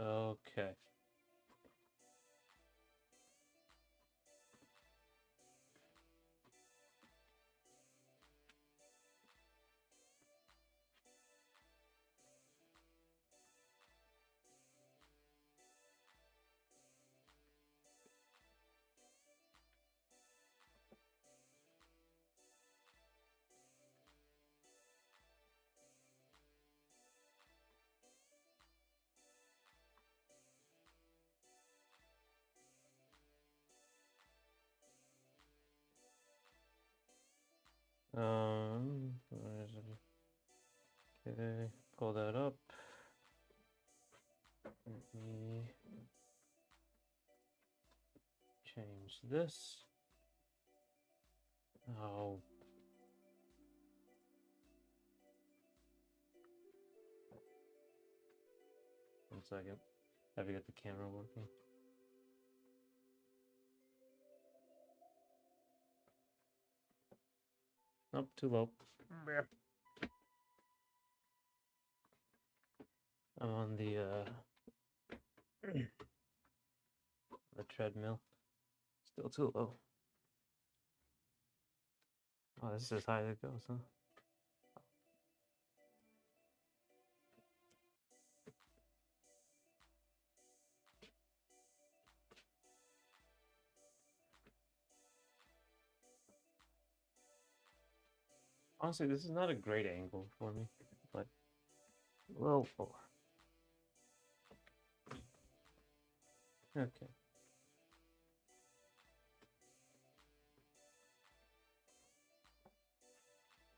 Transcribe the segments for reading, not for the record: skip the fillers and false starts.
Okay. Where is it? Okay, pull that up. Let me change this. Oh. One second. Have you got the camera working? Nope, too low. I'm on the treadmill. Still too low. Oh, this is as high as it goes, huh? Honestly, this is not a great angle for me, but a little lower. Okay.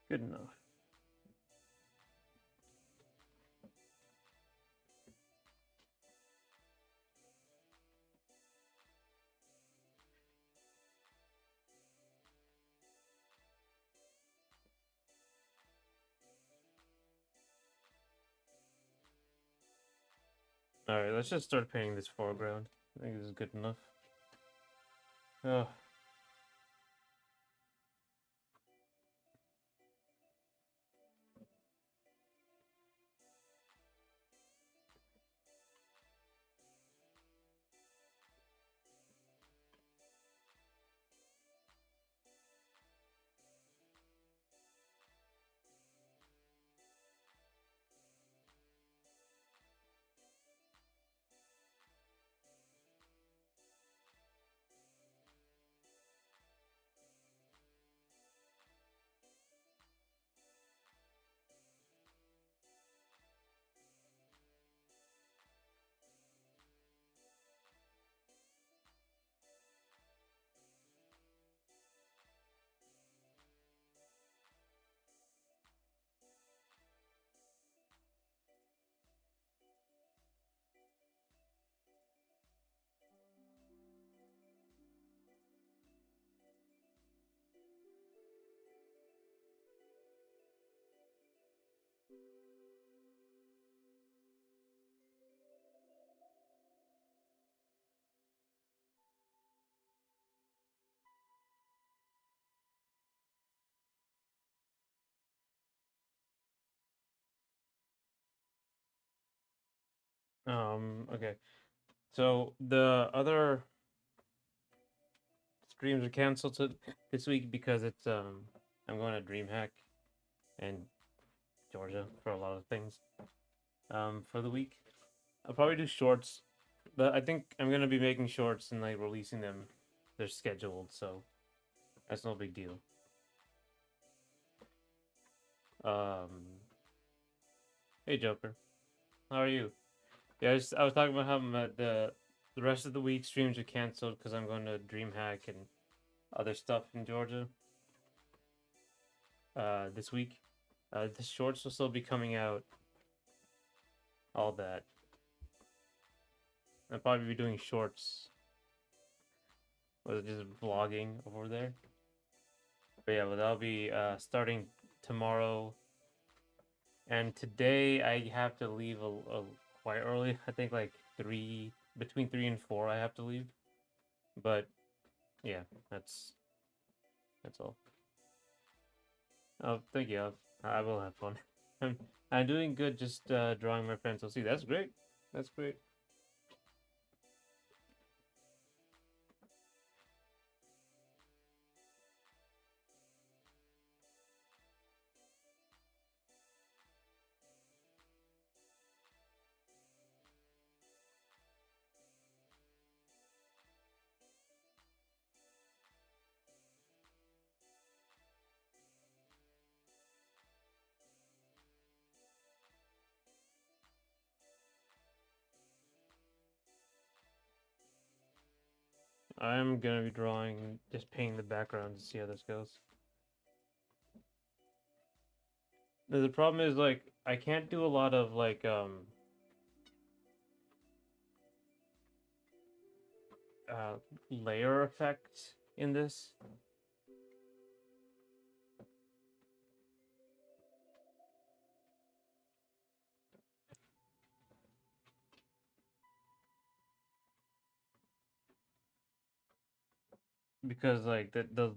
Good enough. Alright, let's just start painting this foreground. I think this is good enough. Oh. Okay. So the other streams are canceled this week because it's I'm going to DreamHack in Georgia for a lot of things. For the week, I'll probably do shorts, but I think I'm gonna be making shorts and like releasing them. They're scheduled, so that's no big deal. Hey Joker, how are you? Yeah, I was talking about how the rest of the week streams are canceled because I'm going to DreamHack and other stuff in Georgia. This week, the shorts will still be coming out. All that. I'll probably be doing shorts. Was it just vlogging over there? But yeah, but that'll be starting tomorrow. And today I have to leave quite early. I think like between 3 and 4 I have to leave. But yeah, that's all. Oh, thank you. I will have fun. I'm doing good. Just drawing my pencil. See, that's great. That's great. I'm gonna be drawing, just painting the background to see how this goes. The problem is, like, I can't do a lot of, like, layer effect in this. Because, like, it'd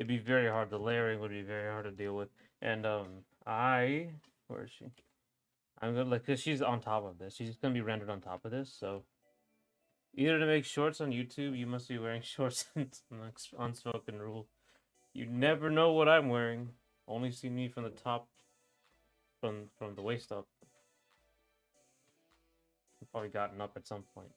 be very hard. The layering would be very hard to deal with. And, where is she? I'm gonna, like, cause she's on top of this. She's gonna be rendered on top of this, so. Either to make shorts on YouTube, you must be wearing shorts. Unspoken rule. You never know what I'm wearing. Only see me from the top, from the waist up. I've probably gotten up at some point.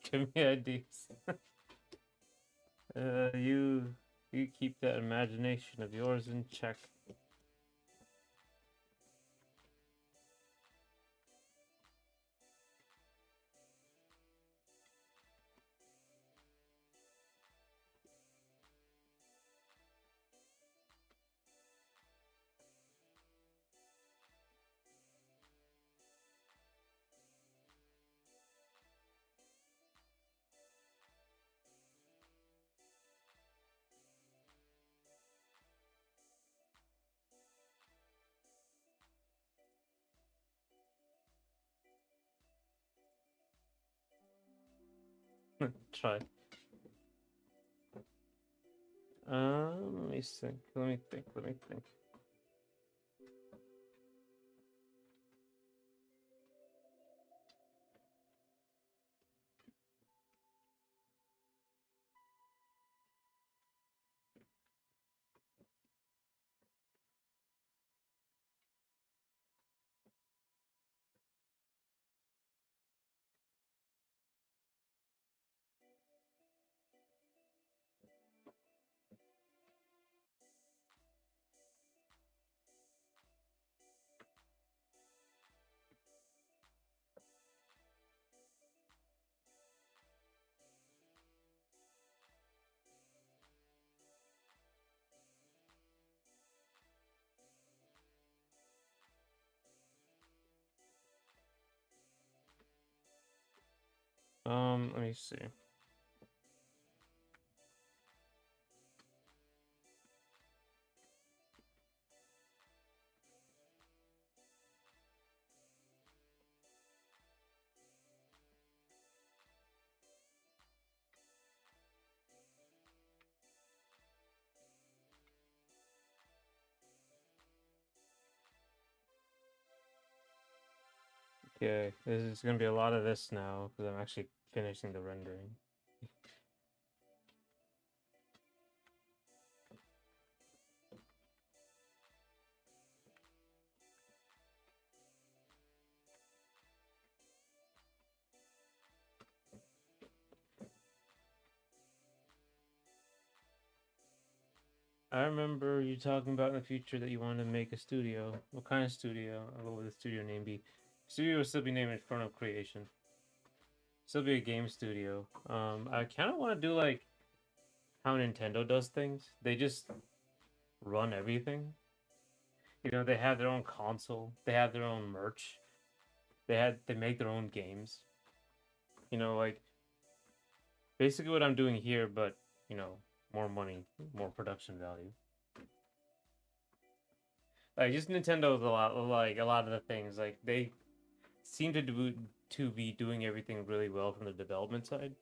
Give me ideas. You keep that imagination of yours in check. Try. Let me think. Let me think. Let me think. Let me see. Okay, this is gonna be a lot of this now because I'm actually finishing the rendering. I remember you talking about in the future that you wanted to make a studio. What kind of studio? What would the studio name be? Studio would still be named Inferno Creation. Still be a game studio. I kind of want to do like how Nintendo does things. They just run everything. You know, they have their own console. They have their own merch. They make their own games. You know, like basically what I'm doing here, but you know, more money, more production value. Like just Nintendo's a lot of the things like they seem to be doing everything really well from the development side.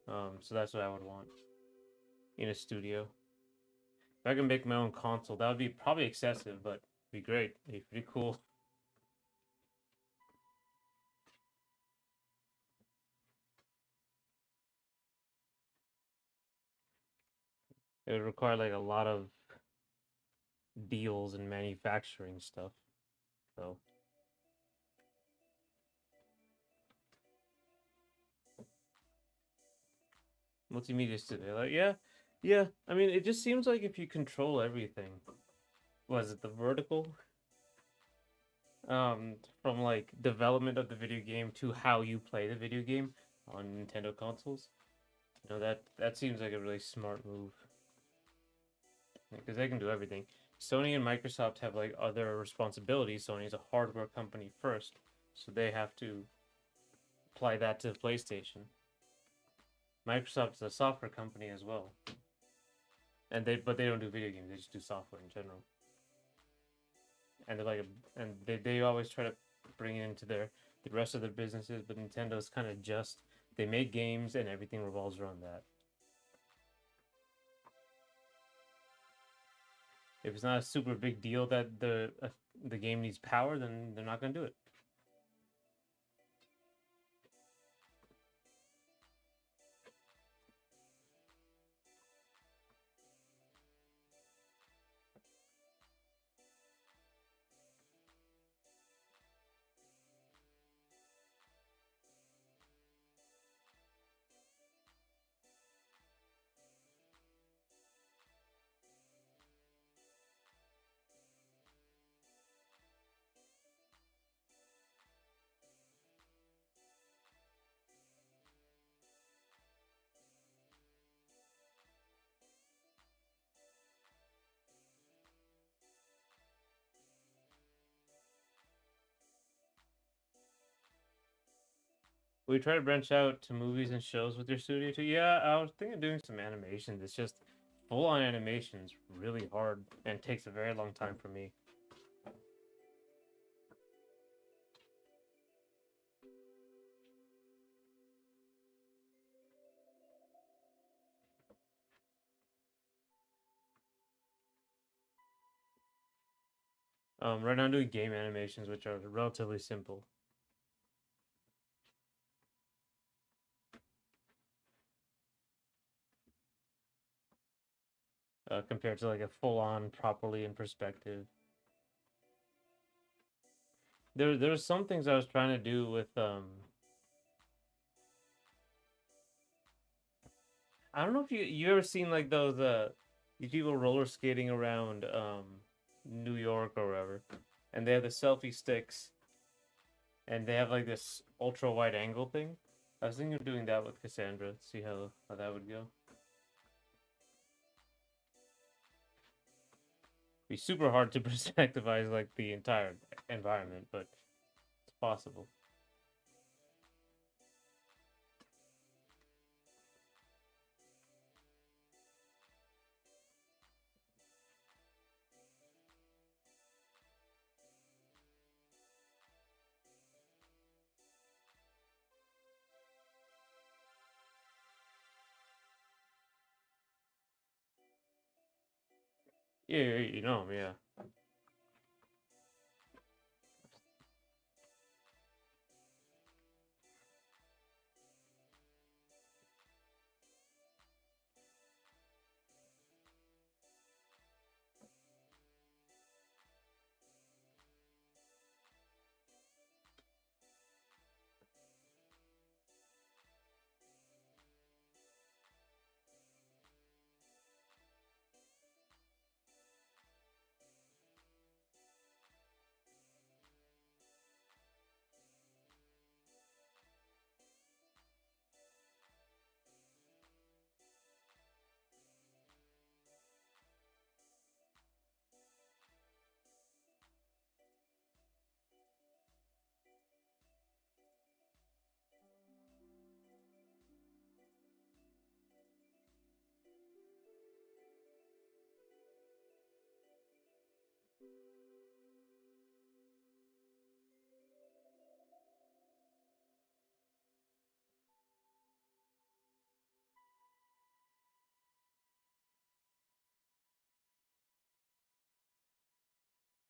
So that's what I would want in a studio. If I can make my own console, that would be probably excessive, but be great. It'd be pretty cool. It would require like a lot of deals and manufacturing stuff. So multimedia studio, like yeah. I mean, it just seems like if you control everything, was it the vertical? From like development of the video game to how you play the video game on Nintendo consoles. You know that seems like a really smart move because they can do everything. Sony and Microsoft have like other responsibilities. Sony's a hardware company first, so they have to apply that to the PlayStation. Microsoft's a software company as well, and they don't do video games. They just do software in general. And they're like they always try to bring it into the rest of their businesses, but Nintendo's kind of just they make games and everything revolves around that. If it's not a super big deal that the game needs power, then they're not gonna do it. We try to branch out to movies and shows with your studio too. Yeah, I was thinking of doing some animations. It's just full on animations really hard and takes a very long time for me. Right now I'm doing game animations, which are relatively simple. Compared to like a full on properly in perspective. There's some things I was trying to do with I don't know if you ever seen like these people roller skating around New York or wherever, and they have the selfie sticks, and they have like this ultra wide angle thing. I was thinking of doing that with Cassandra. See how that would go. Be super hard to perspectivize like the entire environment, but it's possible. Yeah, you know, yeah.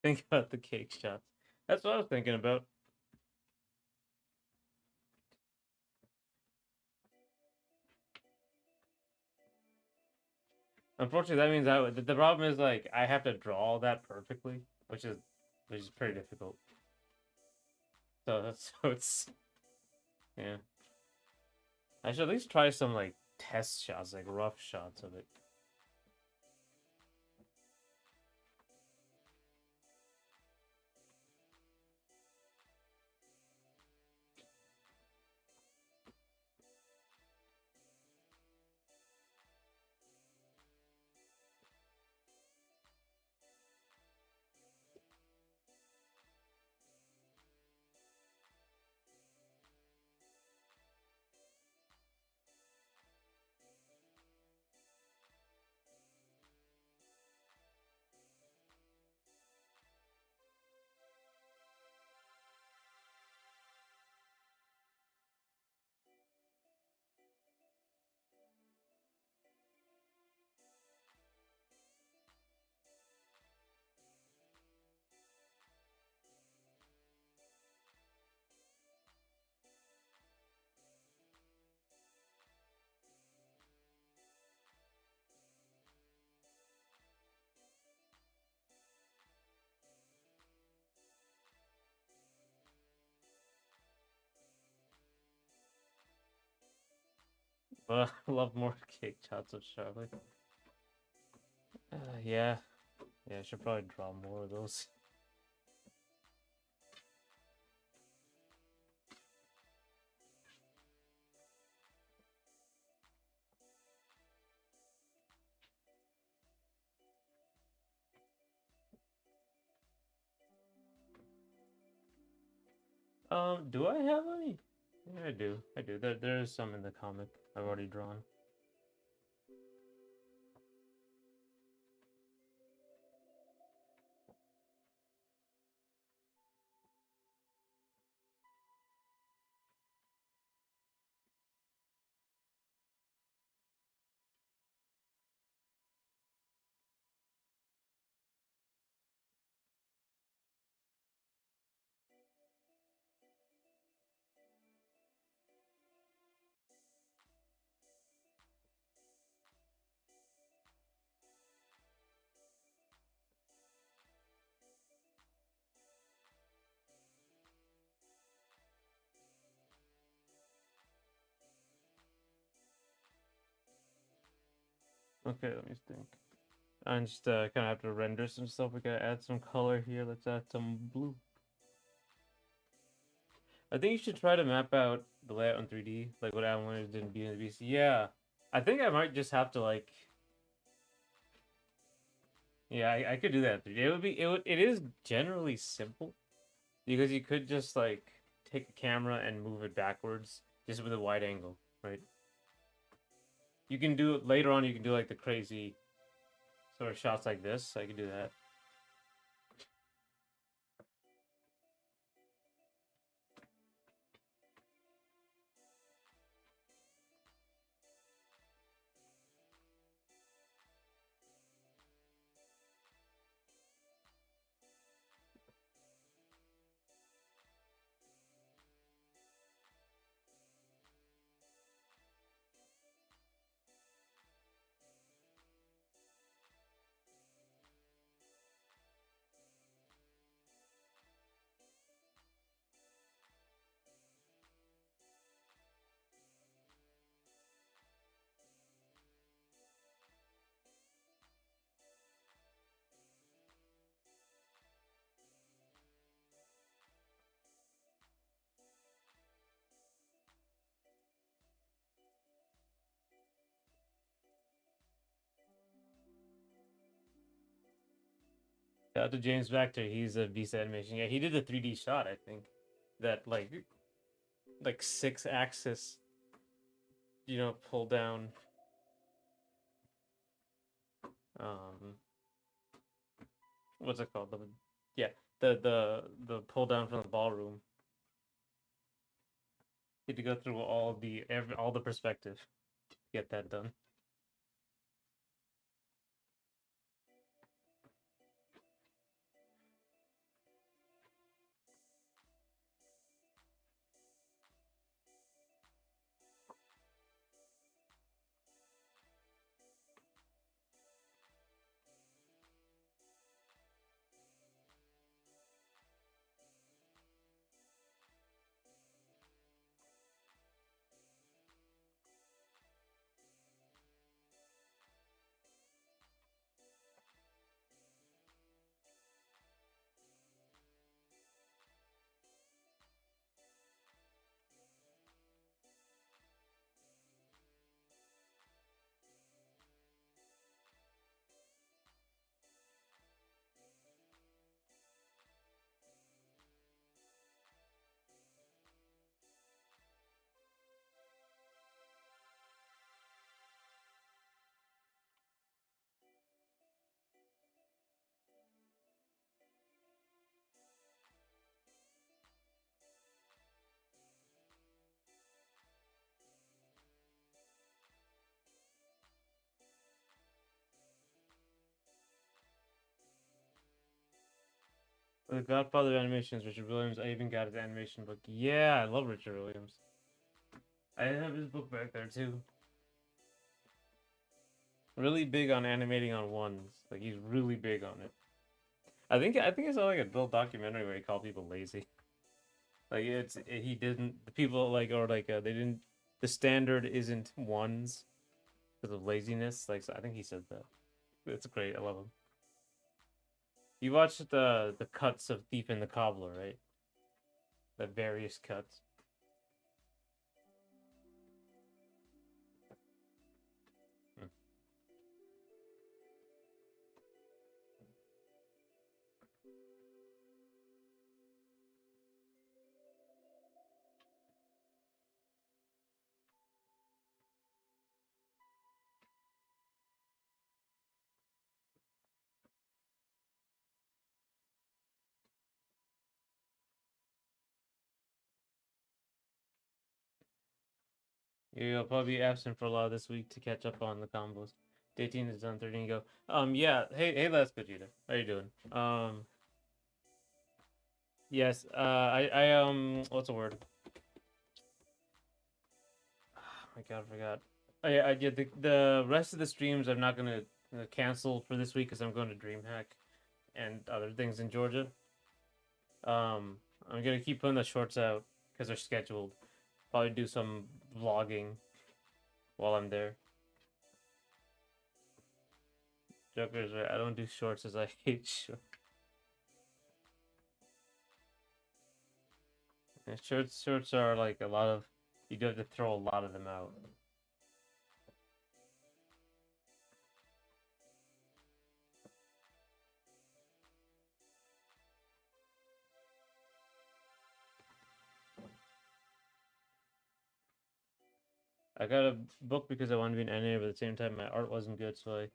Think about the cake shots. That's what I was thinking about. Unfortunately, that means the problem is like I have to draw that perfectly, which is pretty difficult. So it's yeah. I should at least try some like test shots, like rough shots of it. But I love more cake shots of Charlotte. Yeah, yeah, I should probably draw more of those. Do I have any? Yeah, I do. I do. There is some in the comic I've already drawn. Okay, let me think. And just kind of have to render some stuff. We gotta add some color here. Let's add some blue. I think you should try to map out the layout in 3D, like what Alan wanted did in Beauty and the Beast. Yeah, I think I might just have to like. Yeah, I could do that in 3D. It is generally simple because you could just like take a camera and move it backwards just with a wide angle, right? You can do it later on. You can do like the crazy sort of shots like this. I can do that. Shout out to James Vector. He's a beast animation. Yeah, he did the 3D shot. I think that like 6-axis, pull down. Um, what's it called? Yeah, the pull down from the ballroom. You had to go through all the perspective to get that done. The Godfather of animation is Richard Williams. I even got his animation book. Yeah, I love Richard Williams. I have his book back there too. Really big on animating on ones. Like he's really big on it. I think I saw like a little documentary where he called people lazy. Like he didn't the people like or like they didn't the standard isn't ones because of laziness. Like so I think he said that. It's great. I love him. You watched the cuts of Thief and the Cobbler, right? The various cuts. Hmm. You'll probably be absent for a lot this week to catch up on the combos. Day 18 is done, 13 go. Yeah. Hey, Les Vegeta. How you doing? Yes. What's the word? Oh my God, I forgot. Yeah. The rest of the streams I'm not gonna cancel for this week because I'm going to DreamHack and other things in Georgia. I'm gonna keep putting the shorts out because they're scheduled. Probably do some vlogging while I'm there. Joker's right. I don't do shorts as I hate shorts. And shorts are like a lot of. You do have to throw a lot of them out. I got a book because I wanted to be an animator, but at the same time my art wasn't good, so I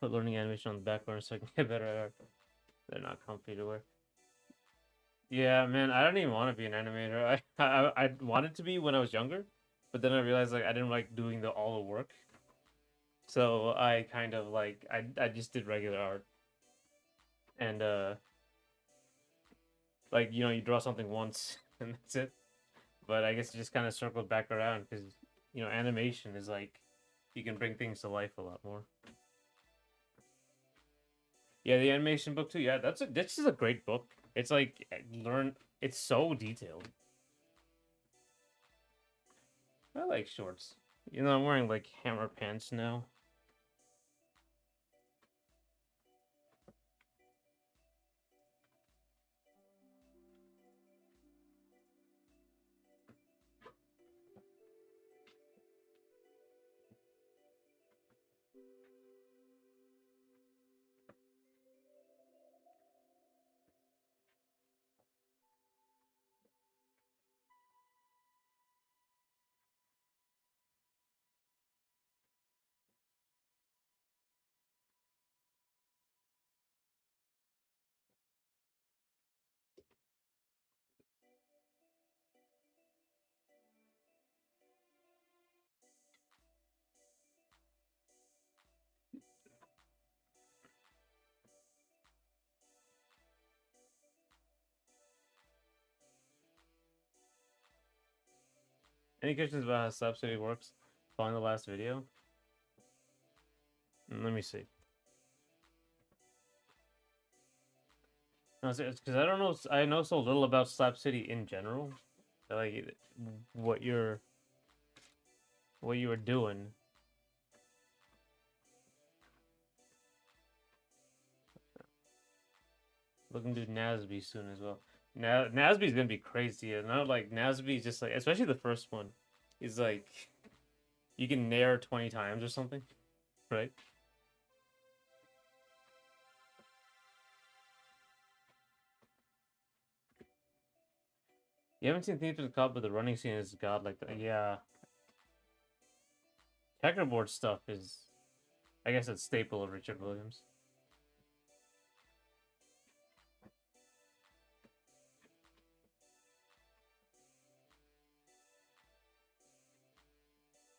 put learning animation on the back burner so I can get better at art. They're not comfy to wear. Yeah, man, I don't even want to be an animator. I wanted to be when I was younger, but then I realized like I didn't like doing all the work. So I kind of like I just did regular art. And like you draw something once and that's it. But I guess it just kind of circled back around because animation is like you can bring things to life a lot more. Yeah, the animation book too. Yeah, this is a great book. It's like it's so detailed. I like shorts. I'm wearing like hammer pants now. Any questions about how subsidy works? Following the last video. Let me see. No, it's because I don't know. I know so little about Slap City in general. Like what you were doing. Looking to do Nasby soon as well. Now Nasby's gonna be crazy. And now like Nasby's just like, especially the first one, is like you can nair 20 times or something, right? You haven't seen Thief of the Cup, but the running scene is god like that. Yeah, checkerboard stuff is, I guess, a staple of Richard Williams.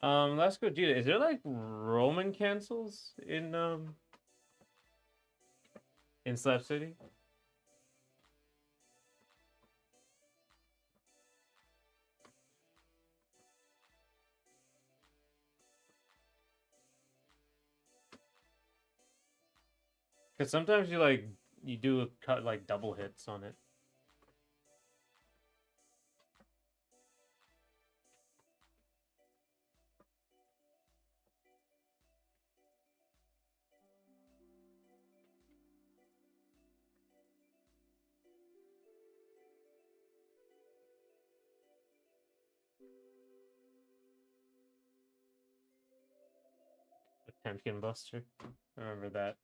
Let's go, Gita. Is there like Roman cancels in Slap City? Because sometimes you do a cut like double hits on it. A Pumpkin Buster. I remember that.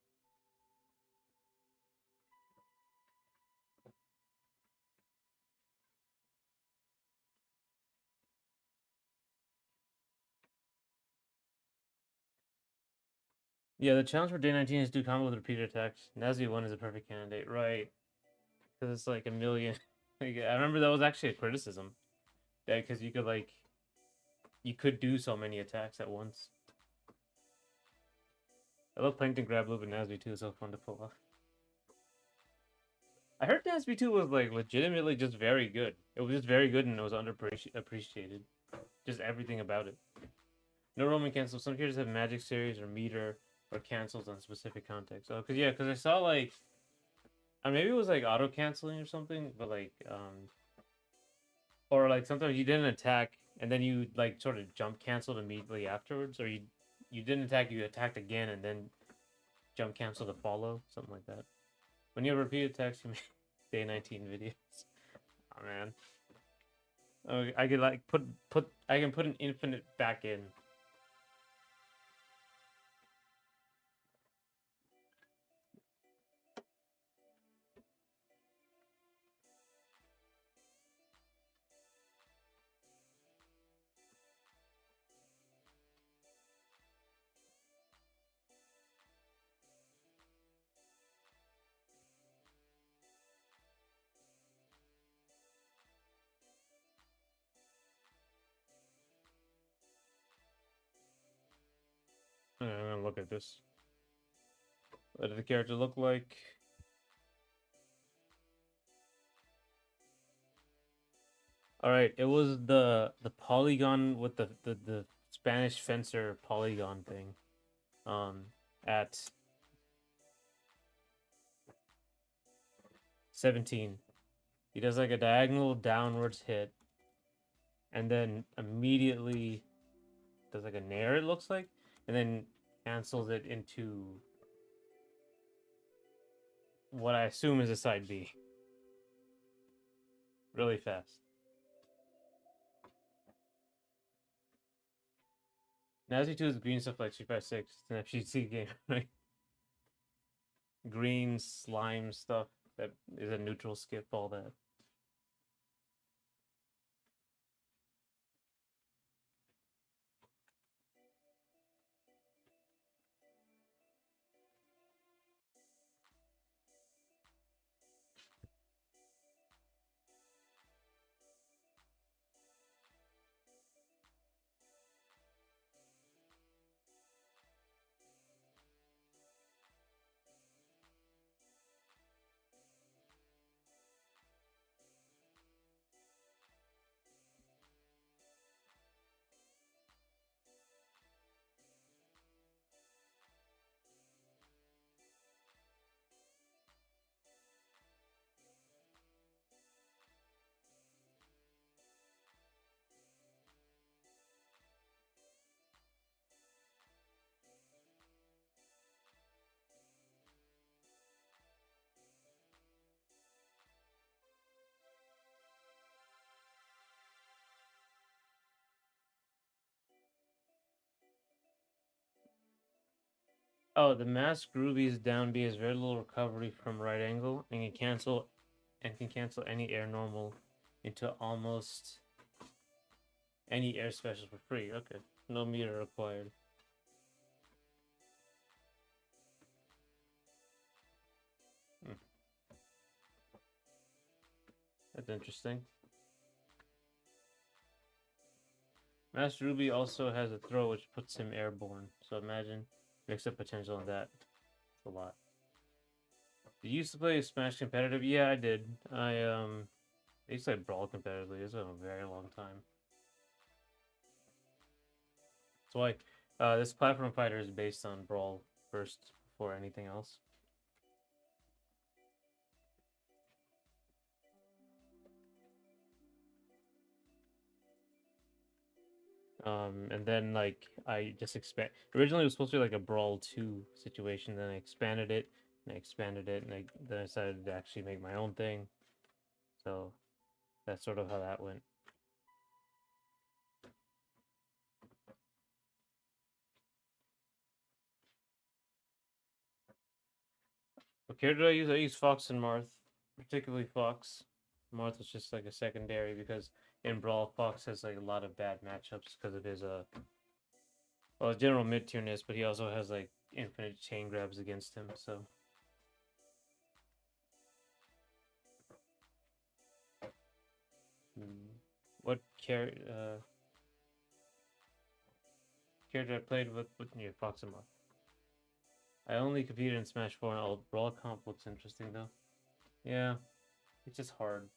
Yeah, the challenge for day 19 is do combo with repeated attacks. Nazi 1 is a perfect candidate, right? Because it's like a million. Like, I remember that was actually a criticism. Yeah, because you could do so many attacks at once. I love Plankton Grab Loop and Nasby 2 is so fun to pull off. I heard Nasby 2 was like legitimately just very good. It was just very good and it was underappreciated. Just everything about it. No roaming cancel. Some characters have magic series or meter or cancels on specific context. Oh, because I saw like, maybe it was like auto canceling or something, but or like sometimes you didn't attack and then you like sort of jump canceled immediately afterwards, or you didn't attack, you attacked again and then jump cancel to follow, something like that. When you have repeat attacks, you make day 19 videos. Oh man. Oh, I could like I can put an infinite back in. I'm gonna look at this. What did the character look like? All right, it was the polygon with the Spanish fencer polygon thing. At 17, he does like a diagonal downwards hit, and then immediately does like a nair. It looks like, and then cancels it into what I assume is a side B. Really fast. Nazi 2 is green stuff like 356. It's an FGC game, right? Green slime stuff that is a neutral skip, all that. Oh, the masked Ruby's down B has very little recovery from right angle and can cancel any air normal into almost any air special for free. Okay. No meter required. Hmm. That's interesting. Master Ruby also has a throw which puts him airborne. So imagine mix up potential on that. It's a lot. Did you used to play Smash competitive? Yeah, I did. I used to play Brawl competitively. It's been a very long time. That's why this platform fighter is based on Brawl first before anything else. And then like I just expand. Originally, it was supposed to be like a Brawl 2 situation. Then I expanded it, and I expanded it, and then I decided to actually make my own thing. So that's sort of how that went. What character do I use? I use Fox and Marth, particularly Fox. Marth was just like a secondary because in Brawl, Fox has like a lot of bad matchups because of his well, general mid tierness, but he also has like infinite chain grabs against him. So what character I played with yeah, Fox and Marth? I only competed in Smash 4 and all Brawl comp looks interesting though. Yeah, it's just hard.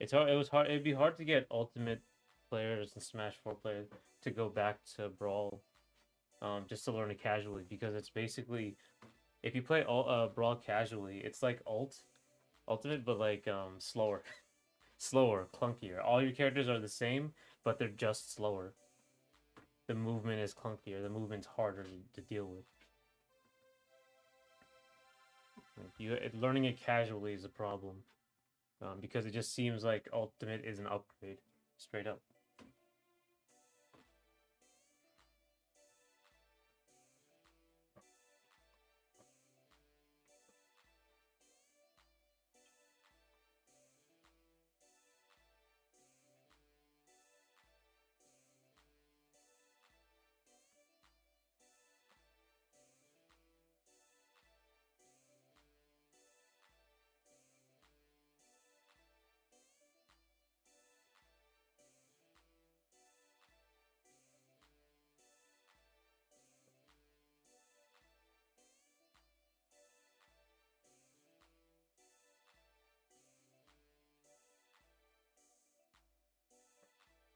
It's hard. It was hard. It'd be hard to get Ultimate players and Smash 4 players to go back to Brawl, just to learn it casually because it's basically if you play Brawl casually, it's like Ultimate, but like slower, slower, clunkier. All your characters are the same, but they're just slower. The movement is clunkier. The movement's harder to deal with. Learning it casually is a problem because it just seems like Ultimate is an upgrade, straight up.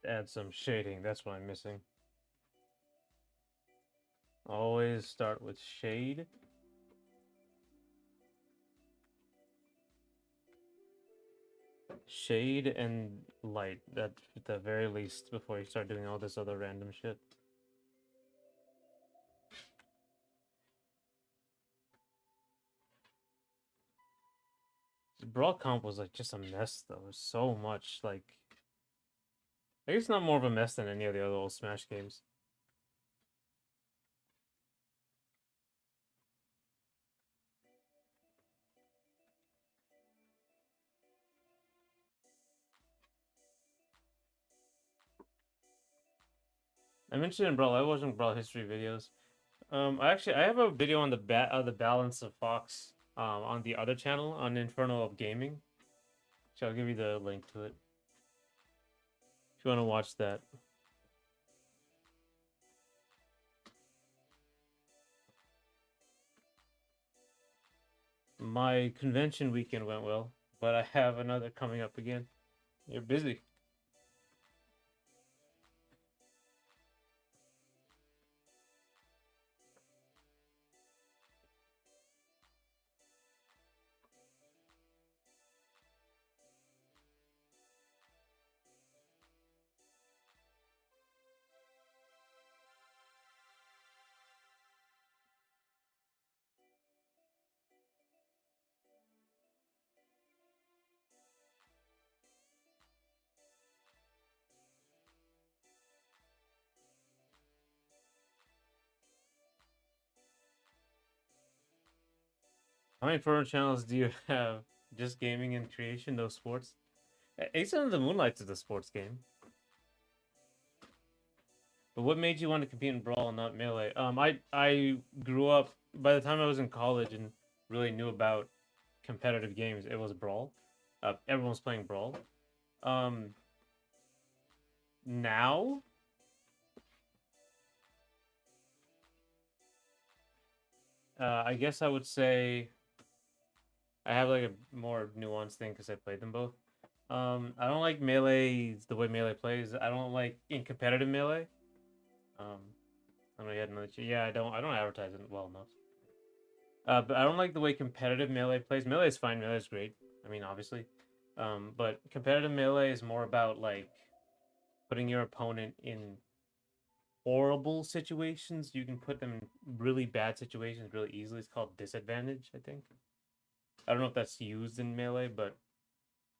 Add some shading. That's what I'm missing. Always start with shade. Shade and light. That at the very least before you start doing all this other random shit. Brawl comp was like just a mess though. There's so much like I guess not more of a mess than any of the other old Smash games. I'm interested in Brawl. I watching Brawl history videos. I have a video on the balance of Fox on the other channel on Inferno of Gaming. So I'll give you the link to it if you want to watch that. My convention weekend went well, but I have another coming up again. You're busy. How many program channels do you have? Just gaming and creation, no sports? Ace of the Moonlights is a sports game. But what made you want to compete in Brawl and not Melee? I grew up by the time I was in college and really knew about competitive games. It was Brawl. Everyone was playing Brawl. Um, Now, I guess I would say I have like a more nuanced thing because I played them both. I don't like Melee the way Melee plays. I don't like in competitive Melee. Um, I know you had another. Yeah, I don't advertise it well enough. But I don't like the way competitive Melee plays. Melee is fine. Melee is great. I mean, obviously. But competitive Melee is more about like putting your opponent in horrible situations. You can put them in really bad situations really easily. It's called disadvantage, I think. I don't know if that's used in Melee, but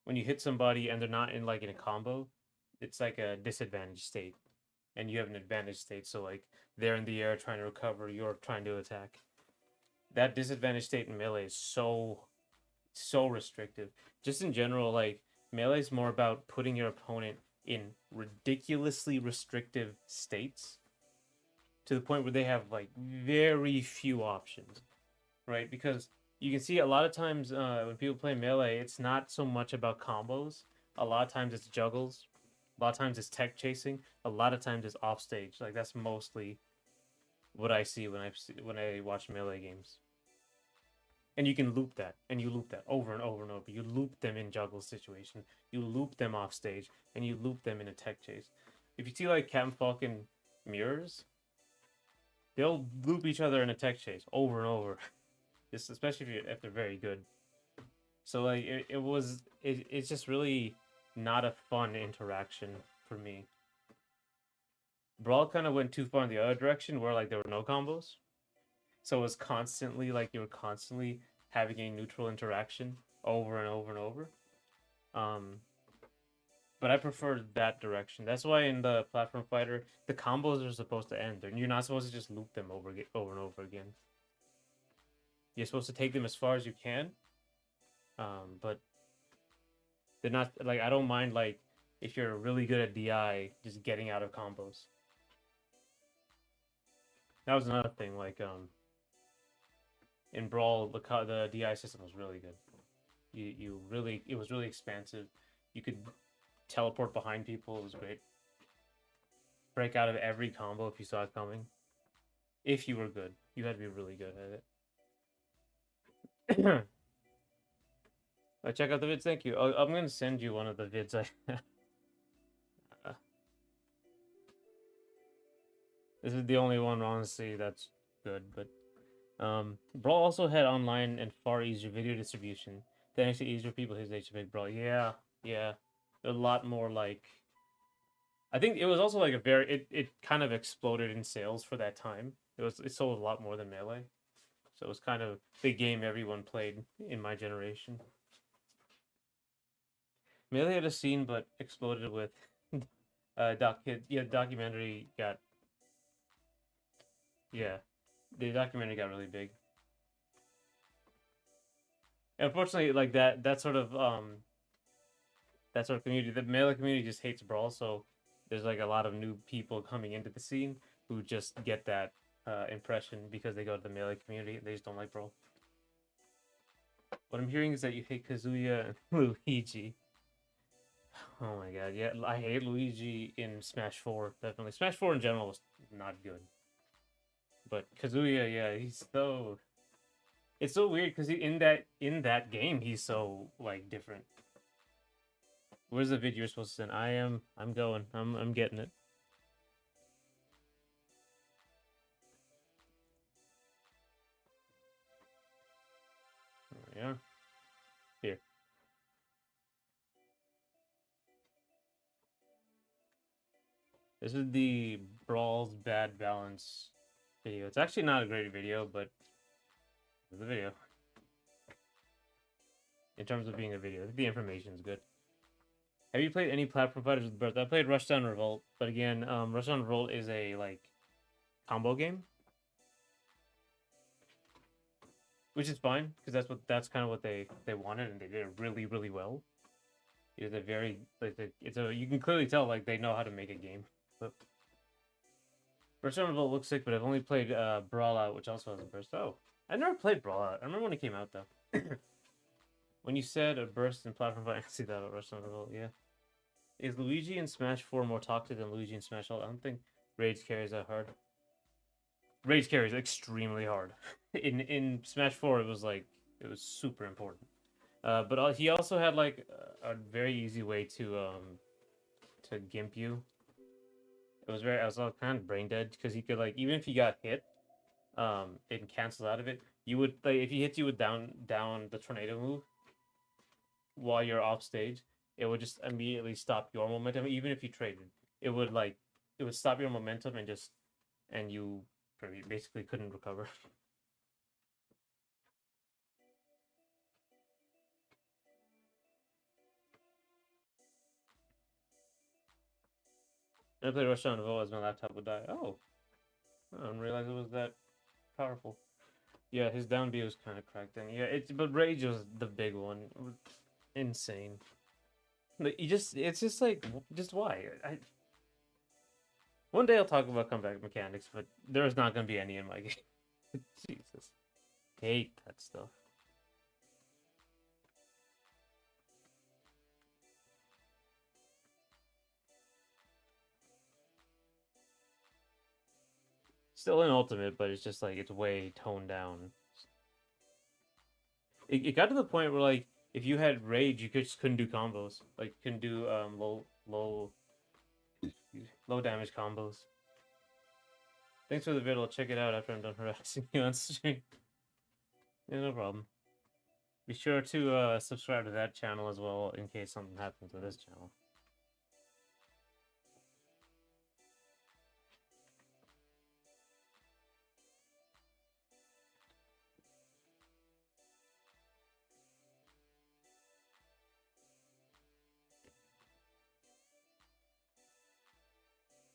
when you hit somebody and they're not in like in a combo, it's like a disadvantage state. And you have an advantage state, so like they're in the air trying to recover, you're trying to attack. That disadvantage state in Melee is so restrictive. Just in general, like Melee is more about putting your opponent in ridiculously restrictive states to the point where they have like very few options, right? Because you can see a lot of times when people play Melee, it's not so much about combos. A lot of times it's juggles. A lot of times it's tech chasing. A lot of times it's off stage. Like that's mostly what I see when I watch Melee games. And you can loop that, and you loop that over and over and over. You loop them in juggle situation. You loop them off stage, and you loop them in a tech chase. If you see like Captain Falcon mirrors, they'll loop each other in a tech chase over and over. Just especially if they're very good. So like it's just really not a fun interaction for me. Brawl kind of went too far in the other direction where like there were no combos. So it was constantly like you were constantly having a neutral interaction over and over and over. But I prefer that direction. That's why in the platform fighter, the combos are supposed to end, and you're not supposed to just loop them over and over again. You're supposed to take them as far as you can, but they're not like I don't mind like if you're really good at DI, just getting out of combos. That was another thing. Like in Brawl, the DI system was really good. It was really expansive. You could teleport behind people. It was great. Break out of every combo if you saw it coming. If you were good, you had to be really good at it. Check out the vids. Thank you. I'm gonna send you one of the vids I. This is the only one, honestly, that's good. But Brawl also had online and far easier video distribution. That makes it easier for people his age to make Brawl. Yeah. A lot more like. I think it was also like it kind of exploded in sales for that time. It sold a lot more than Melee, so it was kind of the game everyone played in my generation. Melee had a scene, but exploded with documentary got the documentary got really big. And unfortunately, like that sort of community, the Melee community just hates Brawl, so there's like a lot of new people coming into the scene who just get that impression because they go to the Melee community. They just don't like Brawl. What I'm hearing is that you hate Kazuya and Luigi. Oh my god, yeah, I hate Luigi in Smash 4, definitely. Smash 4 in general was not good. But Kazuya, yeah, he's so... It's so weird because in that game, he's so, like, different. Where's the video you're supposed to send? I'm going. I'm getting it. There we are. Here. This is the Brawl's Bad Balance video. It's actually not a great video, but it's a video. In terms of being a video, the information is good. Have you played any platform fighters with burst? I played Rushdown Revolt, but again, Rushdown Revolt is a like combo game, which is fine because that's kind of what they wanted, and they did it really well. It's a very like you can clearly tell like they know how to make a game. But Rushdown Revolt looks sick, but I've only played Brawl Out, which also has a burst. Oh, I never played Brawl Out. I remember when it came out though. When you said a burst in platform fight, I see that at Rushdown Revolt. Yeah. Is Luigi in Smash 4 more toxic than Luigi in Smash Ult? I don't think Rage carries that hard. Rage carries extremely hard. In Smash 4, it was super important. But he also had like a very easy way to gimp you. I was kind of brain dead because he could like even if he got hit, it cancels out of it. You would like if he hits you with down the tornado move while you're off stage, it would just immediately stop your momentum, even if you traded. it would like it would stop your momentum and you basically couldn't recover. I played Rush on Evo as my laptop would die. Oh, I didn't realize it was that powerful. Yeah, his down B was kind of cracked then. Yeah, but Rage was the big one. It was insane. Like, it's just like just why? One day I'll talk about comeback mechanics, but there's not gonna be any in my game. Jesus, hate that stuff. Still in Ultimate, but it's just like it's way toned down. It got to the point where like if you had Rage, you just couldn't do combos. Like you couldn't do low damage combos. Thanks for the video. I'll check it out after I'm done harassing you on stream. Yeah, no problem. Be sure to subscribe to that channel as well in case something happens to this channel.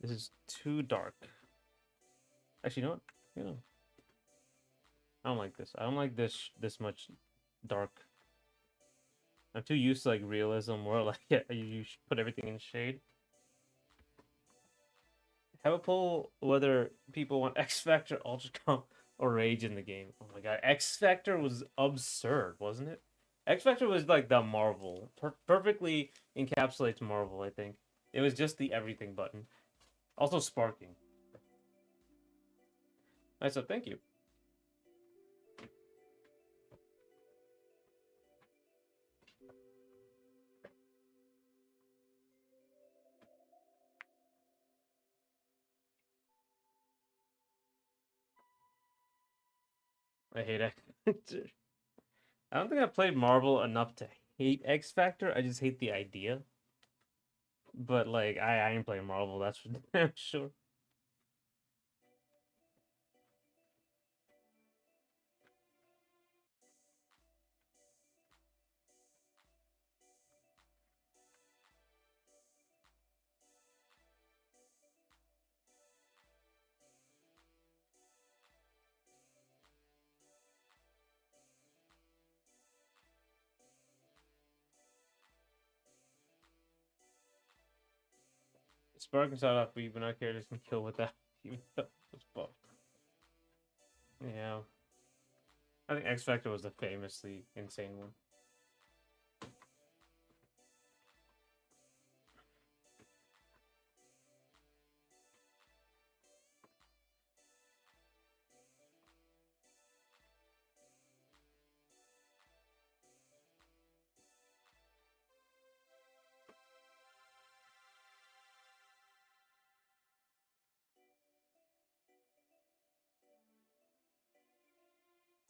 This is too dark. Actually, you know what? You know, I don't like this. I don't like this much dark. I'm too used to like realism, more like yeah, you should put everything in shade. Have a poll whether people want X Factor, Ultra Comp, or Rage in the game. Oh my god, X Factor was absurd, wasn't it? X Factor was like the Marvel, perfectly encapsulates Marvel. I think it was just the everything button. Also sparking. Nice up, thank you. I hate X Factor. I don't think I played Marvel enough to hate X Factor. I just hate the idea. But like, I ain't playing Marvel. That's for damn sure. Sparking side off, but even our characters can kill with that. Even though it's buffed. Yeah. I think X Factor was the famously insane one.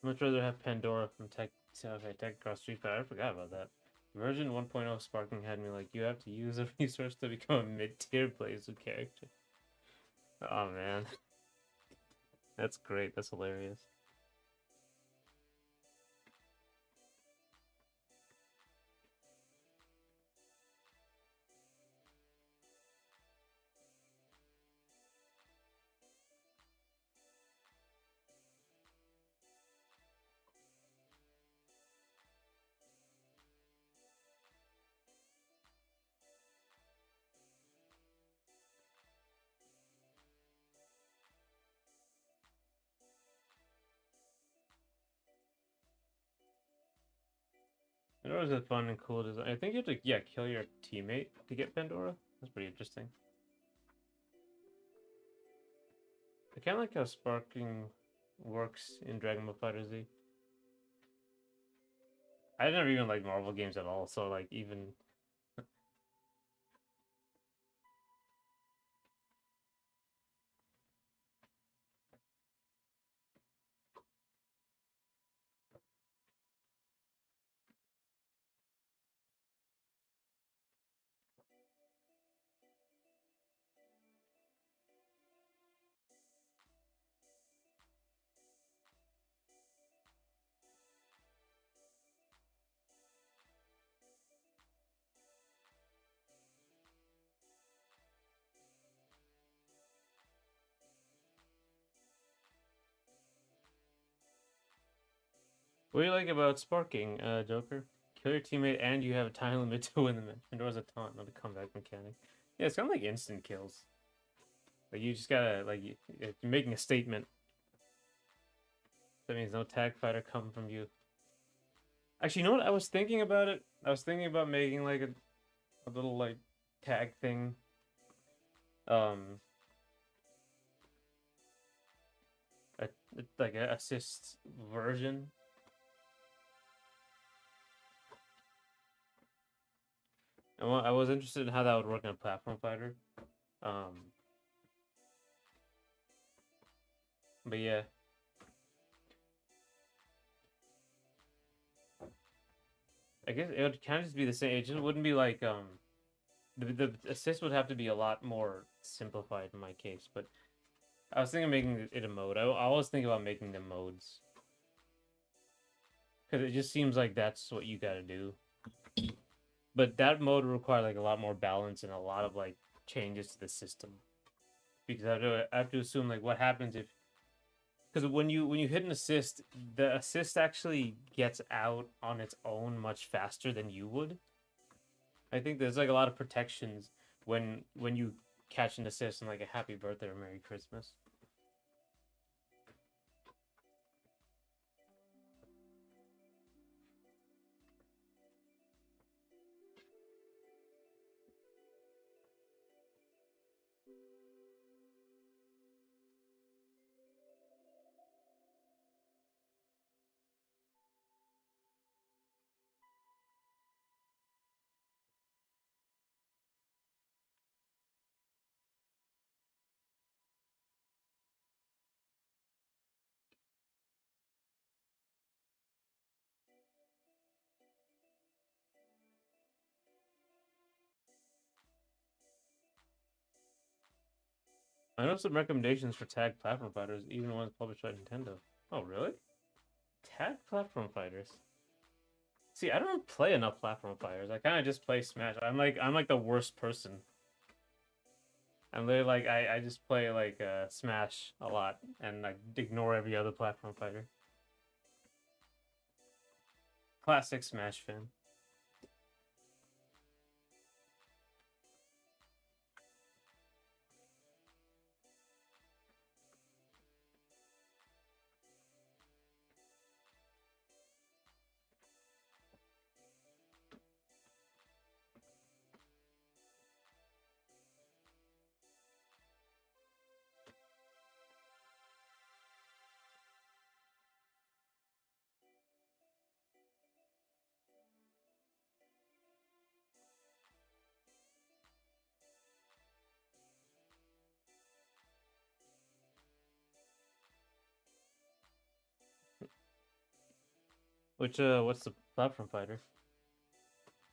I'd much rather have Pandora from Tech Cross Street Fighter. I forgot about that. Version 1.0 Sparking had me like, you have to use a resource to become a mid-tier Blazer character. Oh man. That's great. That's hilarious. Pandora's a fun and cool design. I think you have to, yeah, kill your teammate to get Pandora. That's pretty interesting. I kind of like how Sparking works in Dragon Ball FighterZ. I never even liked Marvel games at all, so like even What do you like about sparking, Joker? Kill your teammate and you have a time limit to win the match. Pandora's a taunt, not a comeback mechanic. Yeah, it's kind of like instant kills. Like you just gotta you're making a statement. That means no tag fighter come from you. Actually, you know what? I was thinking about it. I was thinking about making like a little like tag thing. Um, a, like an assist version. I was interested in how that would work in a platform fighter. Um, but yeah, I guess it would kind of just be the same. It just wouldn't be like the assist would have to be a lot more simplified in my case. But I was thinking of making it a mode. I was thinking about making them modes because it just seems like that's what you got to do. But that mode would require like a lot more balance and a lot of like changes to the system because I have to assume like what happens if because when you hit an assist, the assist actually gets out on its own much faster than you would. I think there's like a lot of protections when you catch an assist and like a happy birthday or Merry Christmas. I know some recommendations for tag platform fighters, even ones published by Nintendo. Oh, really? Tag platform fighters. See, I don't play enough platform fighters. I kind of just play Smash. I'm like the worst person. I'm literally like I just play like Smash a lot and like ignore every other platform fighter. Classic Smash fan. Which what's the platform fighter?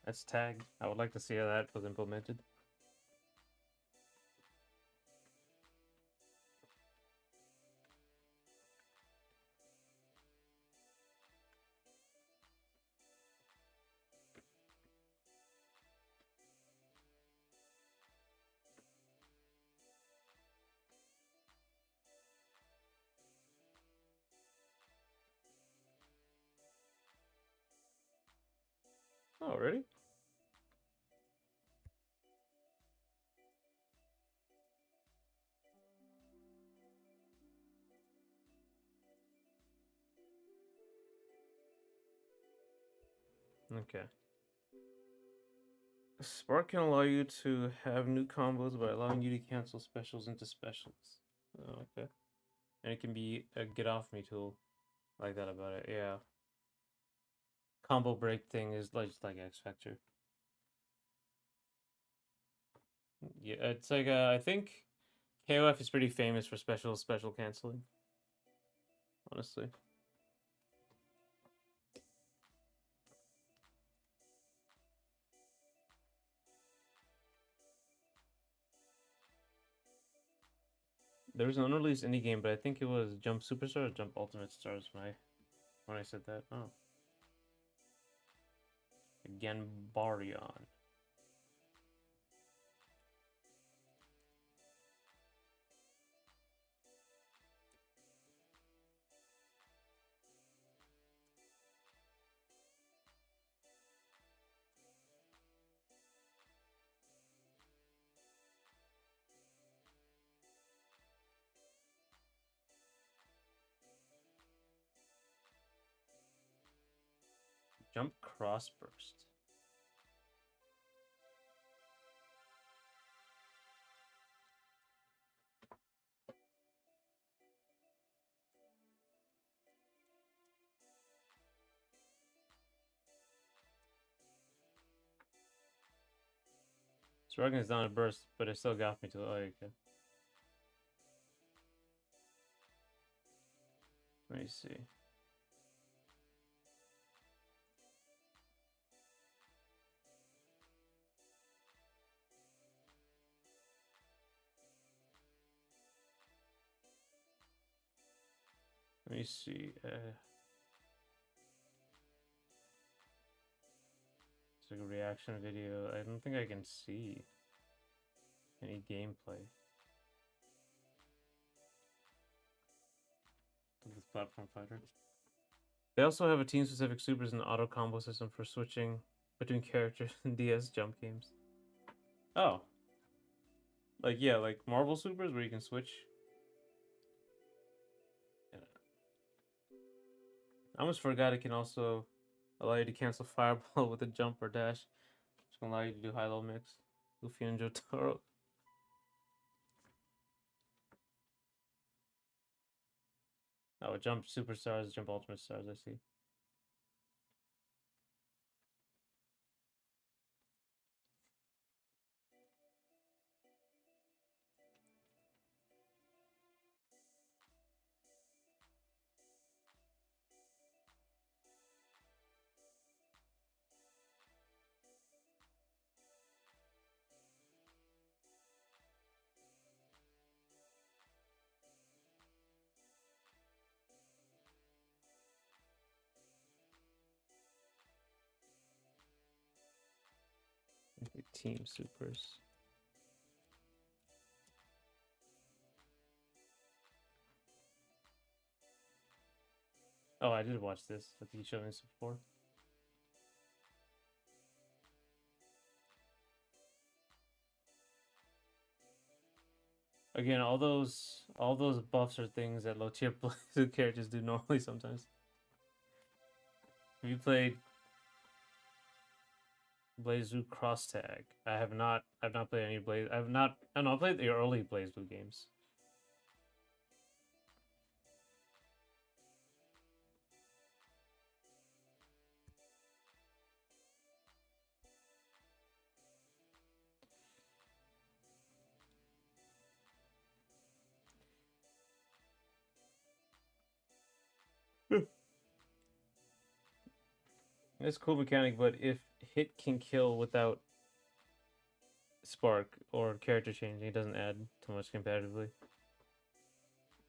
That's tag. I would like to see how that was implemented. Oh, really? Okay. Spark can allow you to have new combos by allowing you to cancel specials into specials. Oh, okay. And it can be a get off me tool. I like that about it. Yeah. Combo break thing is like just like X Factor. Yeah, it's like I think KOF is pretty famous for special canceling. Honestly. There was an unreleased indie game, but I think it was Jump Superstar or Jump Ultimate Stars when I said that. Oh. Again, Barion. Jump cross burst. Struggling is not a burst, but it still got me to. Oh, okay. Let me see. Let me see. It's like a reaction video. I don't think I can see any gameplay of this platform fighter. They also have a team-specific supers and auto combo system for switching between characters in DS jump games. Oh. Like, yeah, like Marvel supers where you can switch. Yeah. I almost forgot it can also allow you to cancel fireball with a jump or dash. It's gonna allow you to do high-low mix. Luffy and Jotaro. Oh, jump superstars, jump ultimate stars, I see. Team supers. Oh, I did watch this. I think you showed me this before. Again, all those buffs are things that low tier characters do normally sometimes. Have you played BlazBlue Cross Tag? I have not. I've not played any Blaze. I've not. I don't know. I played the early BlazBlue games. It's a cool mechanic, but if hit can kill without spark or character changing, it doesn't add too much competitively.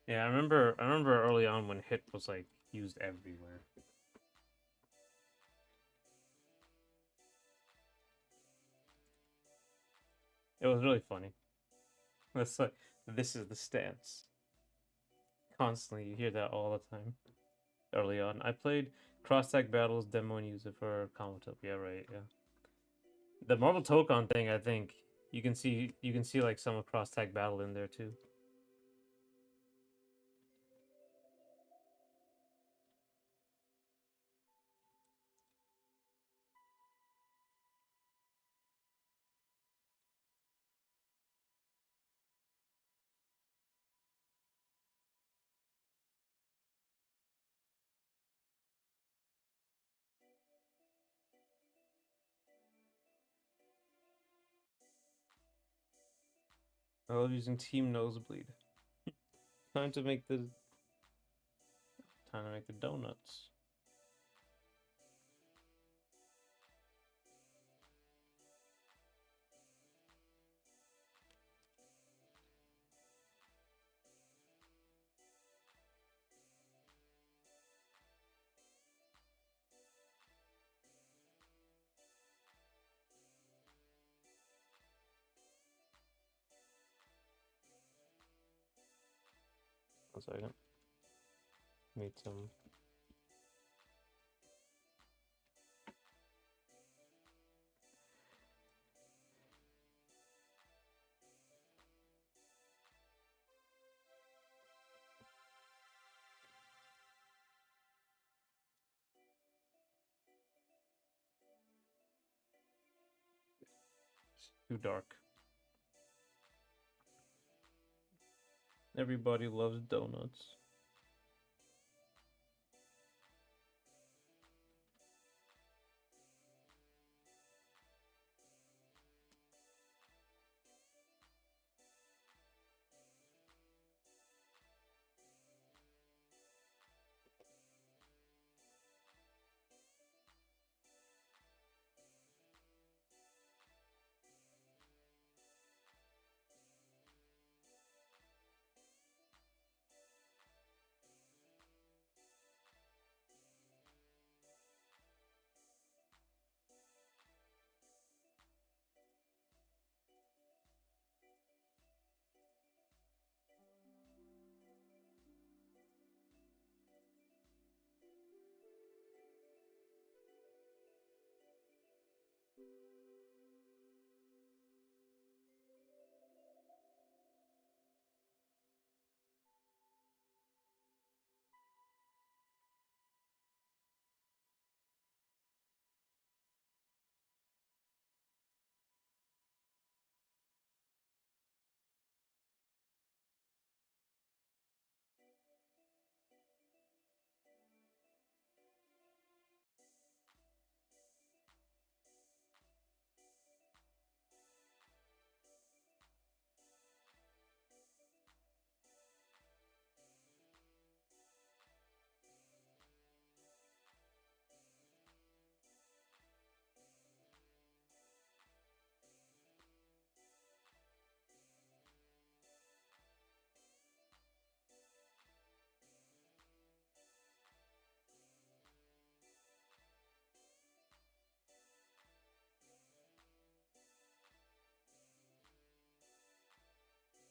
Yeah, I remember early on when hit was like used everywhere. It was really funny. That's like, this is the stance. Constantly, you hear that all the time. Early on, I played Cross Tag Battles demo and used it for Comatop. Yeah, right. Yeah, the Marvel Tokon thing. I think you can see like some of Cross Tag Battle in there too. I love using Team Nosebleed. Time to make the donuts. One second. Made some. Too dark. Everybody loves donuts.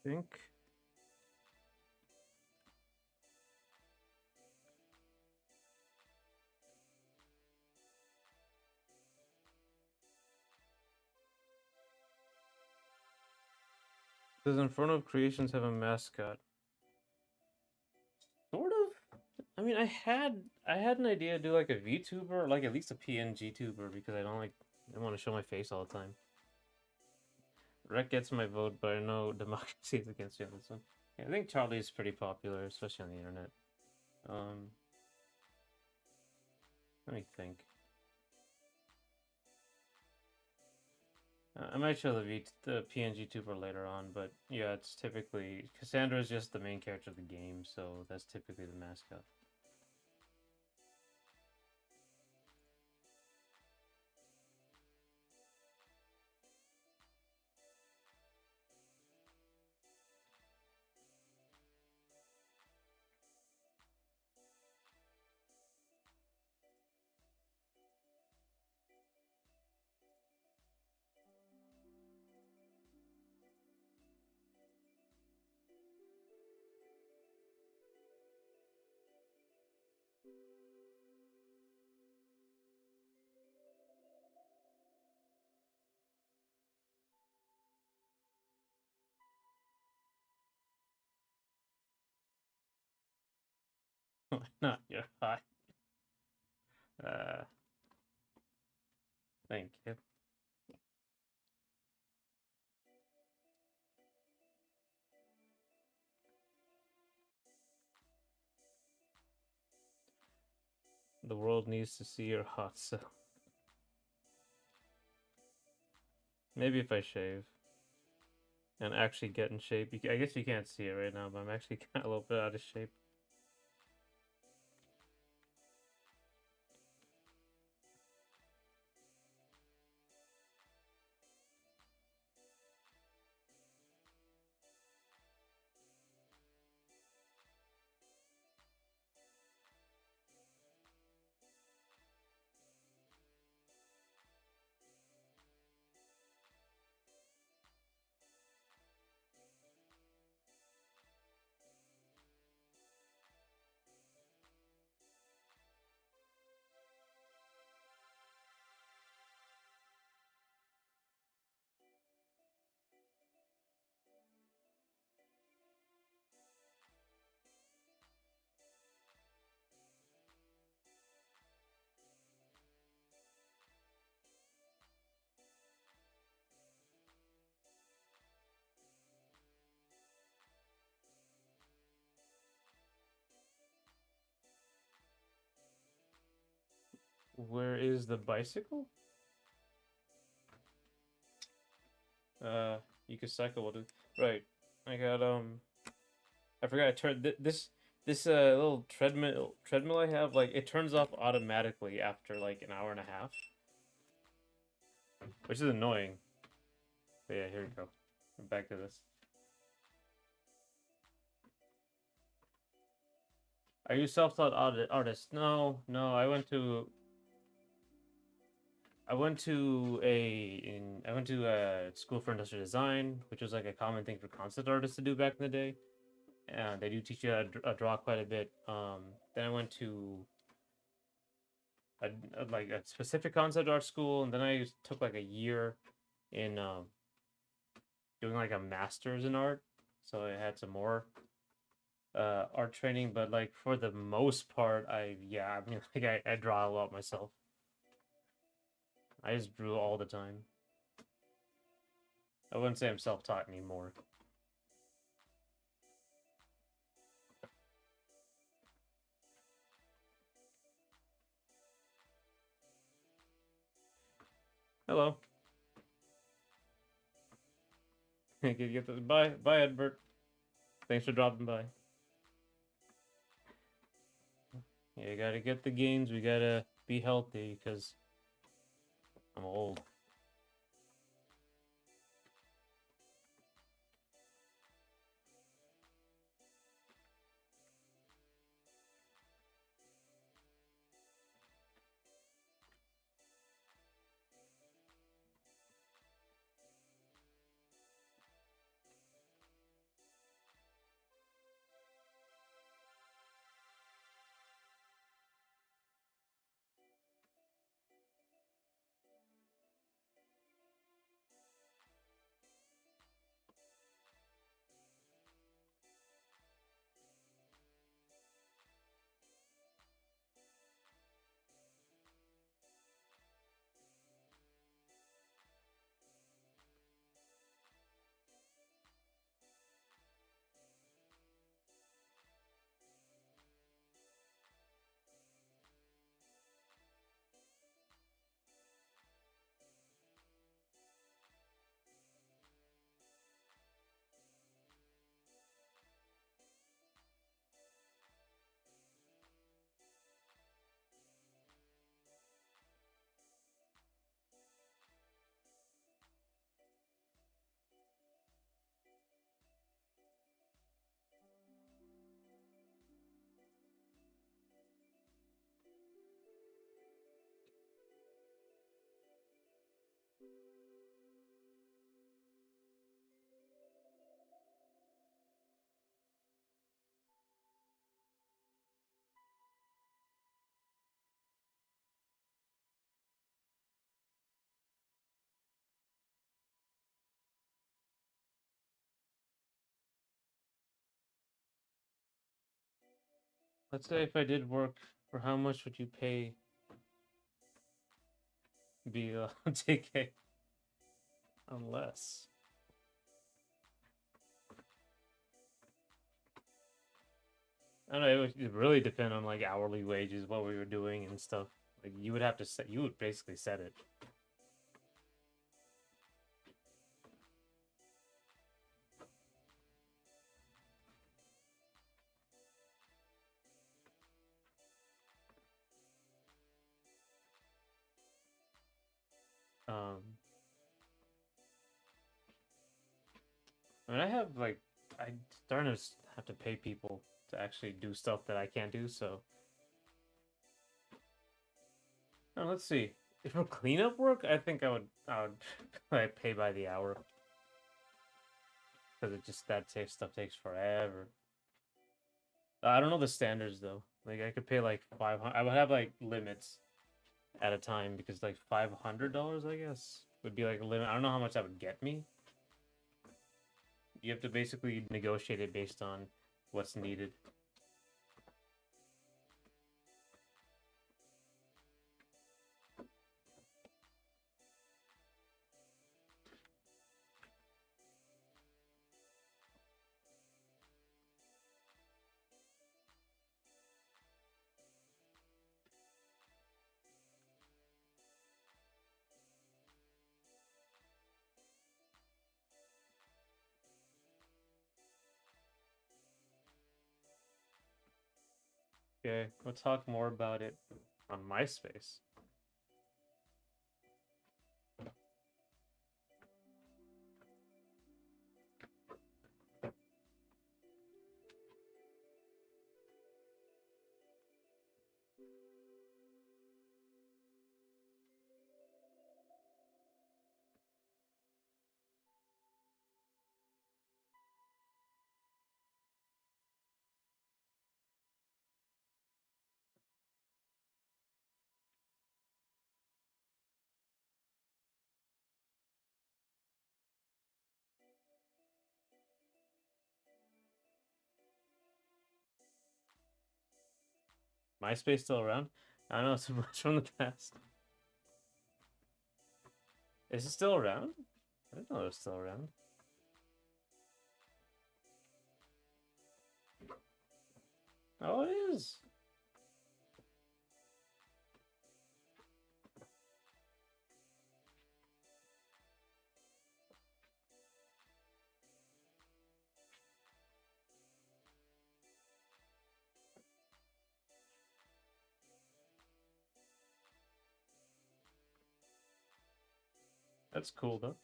Think. Does Inferno Creations have a mascot? Sort of. I mean, I had an idea to do like a VTuber, or like at least a PNG tuber, because I want to show my face all the time. Rec gets my vote, but I know democracy is against you on this one. Yeah, I think Charlie is pretty popular, especially on the internet. Let me think. I might show the PNG tuber later on, but yeah, it's typically Cassandra is just the main character of the game, so that's typically the mascot. Not your hot. Uh, thank you. The world needs to see your hot self. Maybe if I shave and actually get in shape. I guess you can't see it right now, but I'm actually kind of a little bit out of shape. Where is the bicycle? You could cycle with it. Right. I got I forgot I turned this little treadmill I have, like it turns off automatically after like an hour and a half, which is annoying. But yeah, here we go. Back to this. Are you self-taught artist? No, no. I went to a school for industrial design, which was like a common thing for concept artists to do back in the day. And they do teach you how to draw quite a bit. Then I went to like a specific concept art school, and then I took like a year in doing like a master's in art. So I had some more art training, but like for the most part, I mean like I draw a lot myself. I just drew all the time. I wouldn't say I'm self-taught anymore. Hello. Get the bye, Edbert. Thanks for dropping by. Yeah, you gotta get the gains. We gotta be healthy because I'm old. Let's say if I did work, for how much would you pay be TK? Unless I don't know, it would really depend on like hourly wages, what we were doing and stuff. Like you would have to set, you would basically set it. Um, I mean, I have like I'm starting to have to pay people to actually do stuff that I can't do. So let's see. If for cleanup work, I think I would like pay by the hour because it just that stuff takes forever. I don't know the standards though. Like I could pay like 500. I would have like limits at a time because like $500, I guess, would be like a limit. I don't know how much that would get me. You have to basically negotiate it based on what's needed. Okay, we'll talk more about it on MySpace. MySpace still around? I don't know so much from the past. Is it still around? I didn't know it was still around. Oh, it is. That's cool though.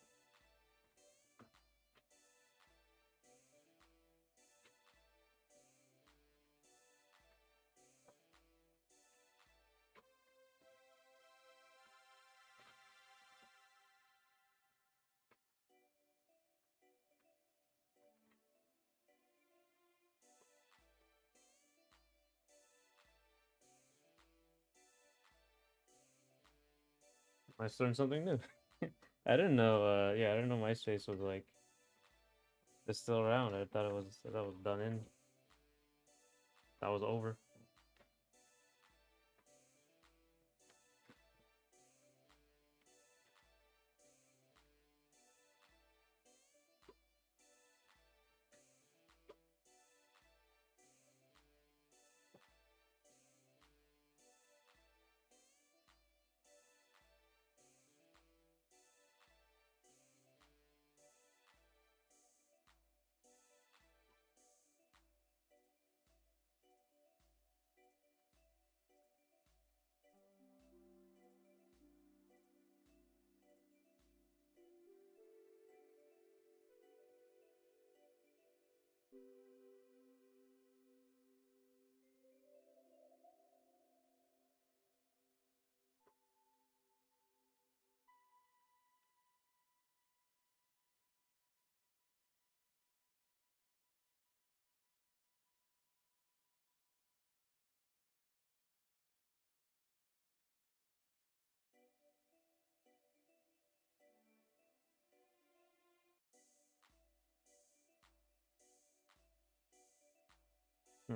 I just learned something new. I didn't know. Yeah, I didn't know MySpace was like it's still around. I thought it was done in. That was over. Hmm.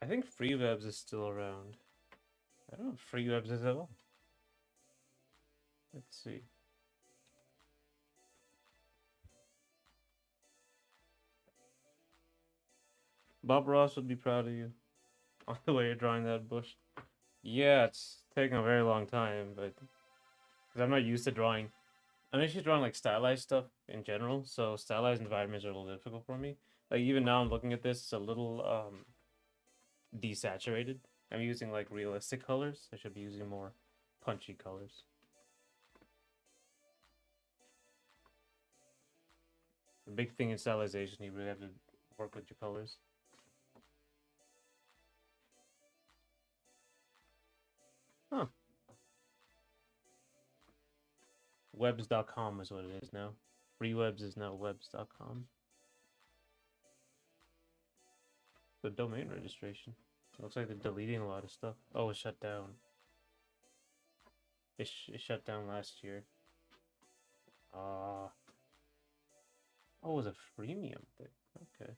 I think Free Webs is still around. I don't know if Free Webs is at all. Let's see. Bob Ross would be proud of you on the way you're drawing that bush. Yeah, it's taking a very long time, but because I'm not used to drawing. I'm actually drawing like stylized stuff in general, so stylized environments are a little difficult for me. Like even now, I'm looking at this; it's a little desaturated. I'm using like realistic colors. I should be using more punchy colors. The big thing in stylization, you really have to work with your colors. Huh. Webs.com is what it is now. Freewebs is now webs.com. The domain registration. Looks like they're deleting a lot of stuff. Oh, it shut down. It shut down last year. Oh, it was a freemium thing. Okay.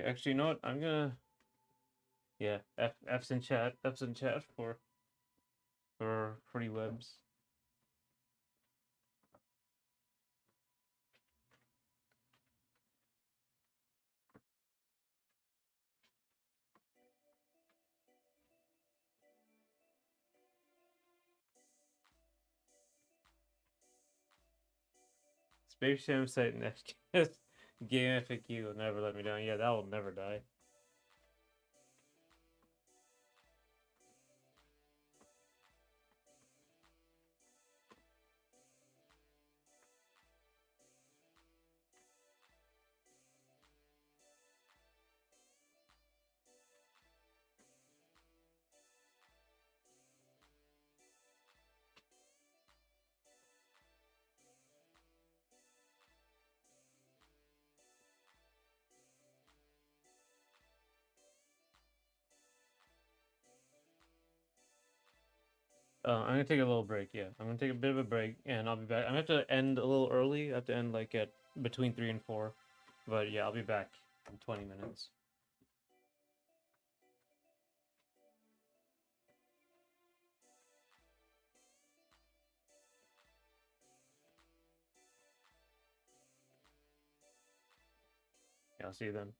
Okay, actually, you know what? I'm gonna yeah, F's in chat. F's in chat for free webs. Space Jam site next game FAQ will never let me down. Yeah, that will never die. I'm gonna take a little break. Yeah, I'm gonna take a bit of a break, and I'll be back. I'm gonna have to end a little early. I have to end like at between 3 and 4, but yeah, I'll be back in 20 minutes. Yeah, I'll see you then.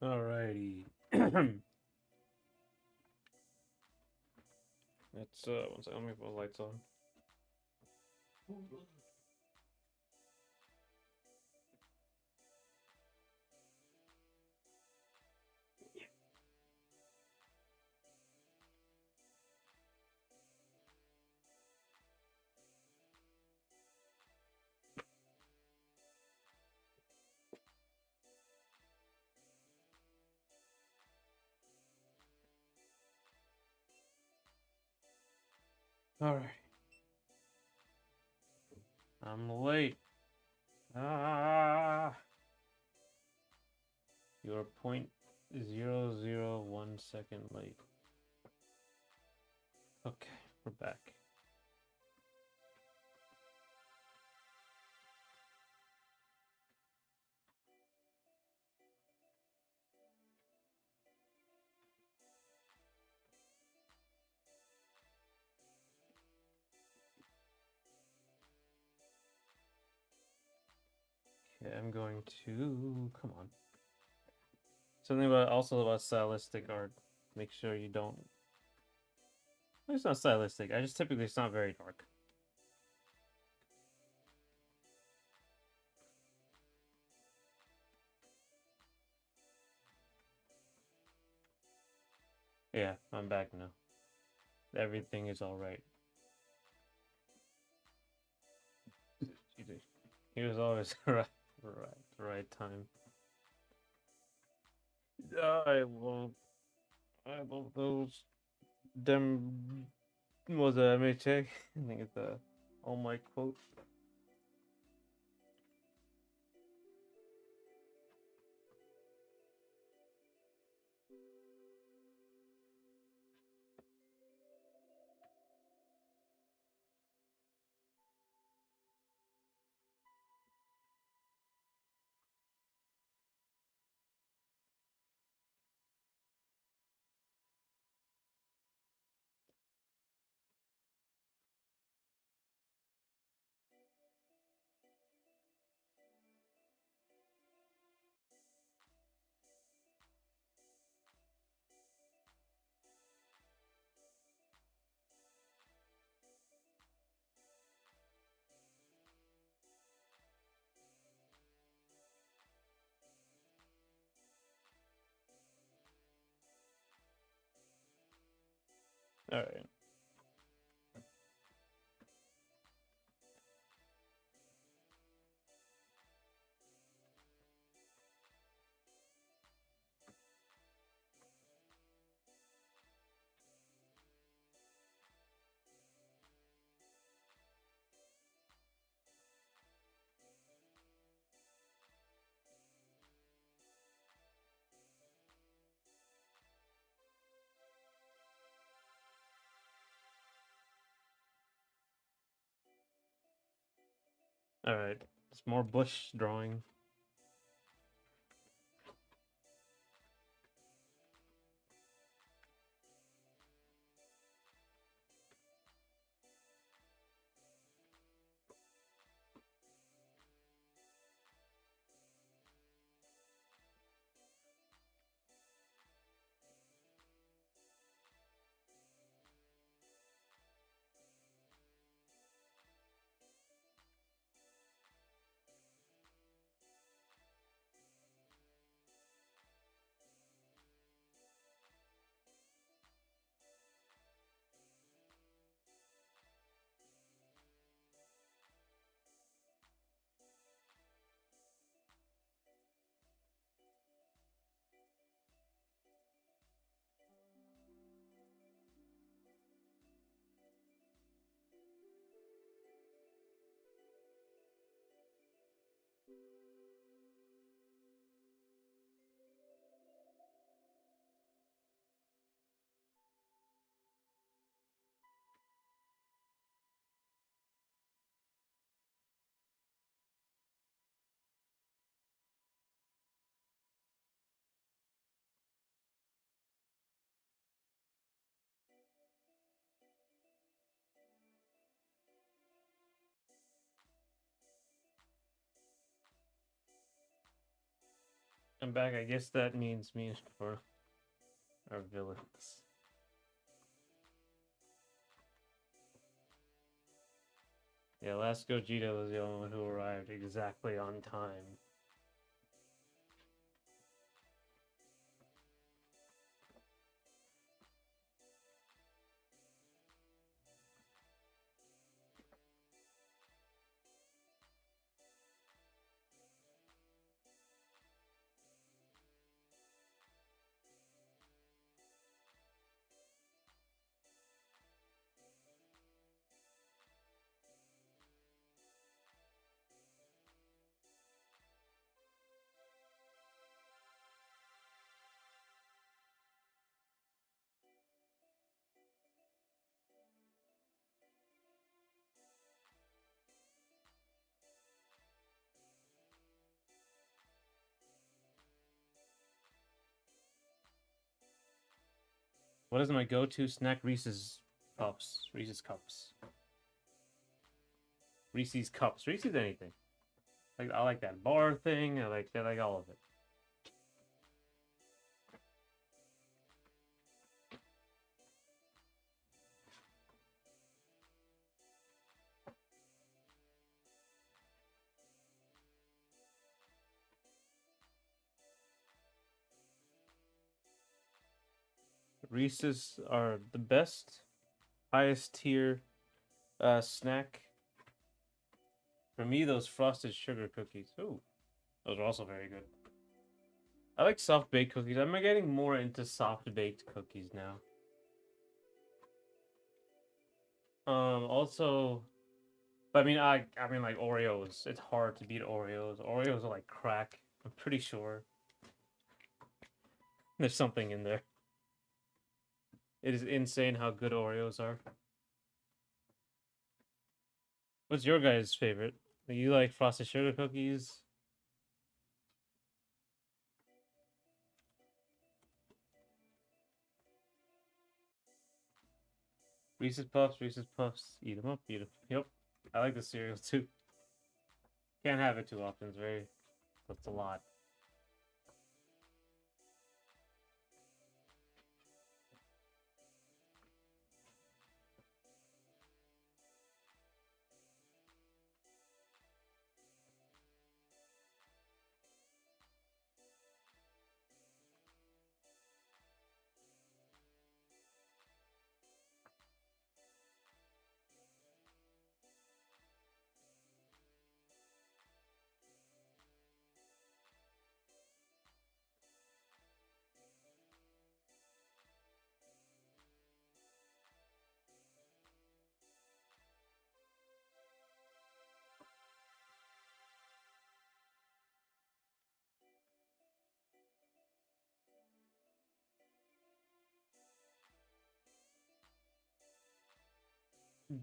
Alrighty. Let's one second, let me put the lights on. Alright. I'm late. Ah, you're 0.001 second late. Okay, we're back. Okay, I'm going to come on. Something about also about stylistic art. Make sure you don't. It's not stylistic. I just typically it's not very dark. Yeah, I'm back now. Everything is all right. He was always right time. I love those. Them was a MHA. I think it's a All Might quote. All right. All right. It's more bush drawing. I'm back. I guess that means me for our villains. Yeah, last Gogeta was the only one who arrived exactly on time. What is my go-to snack? Reese's Puffs. Reese's Cups. Reese's Cups. Reese's anything. Like I like that bar thing. I like all of it. Reese's are the best, highest tier snack. For me, those frosted sugar cookies. Ooh, those are also very good. I like soft baked cookies. I'm getting more into soft baked cookies now. Also, but I mean like Oreos. It's hard to beat Oreos. Oreos are like crack. I'm pretty sure there's something in there. It is insane how good Oreos are. What's your guys' favorite? You like frosted sugar cookies? Reese's Puffs, Reese's Puffs. Eat them up, eat them. Yep. I like the cereal too. Can't have it too often. That's a lot.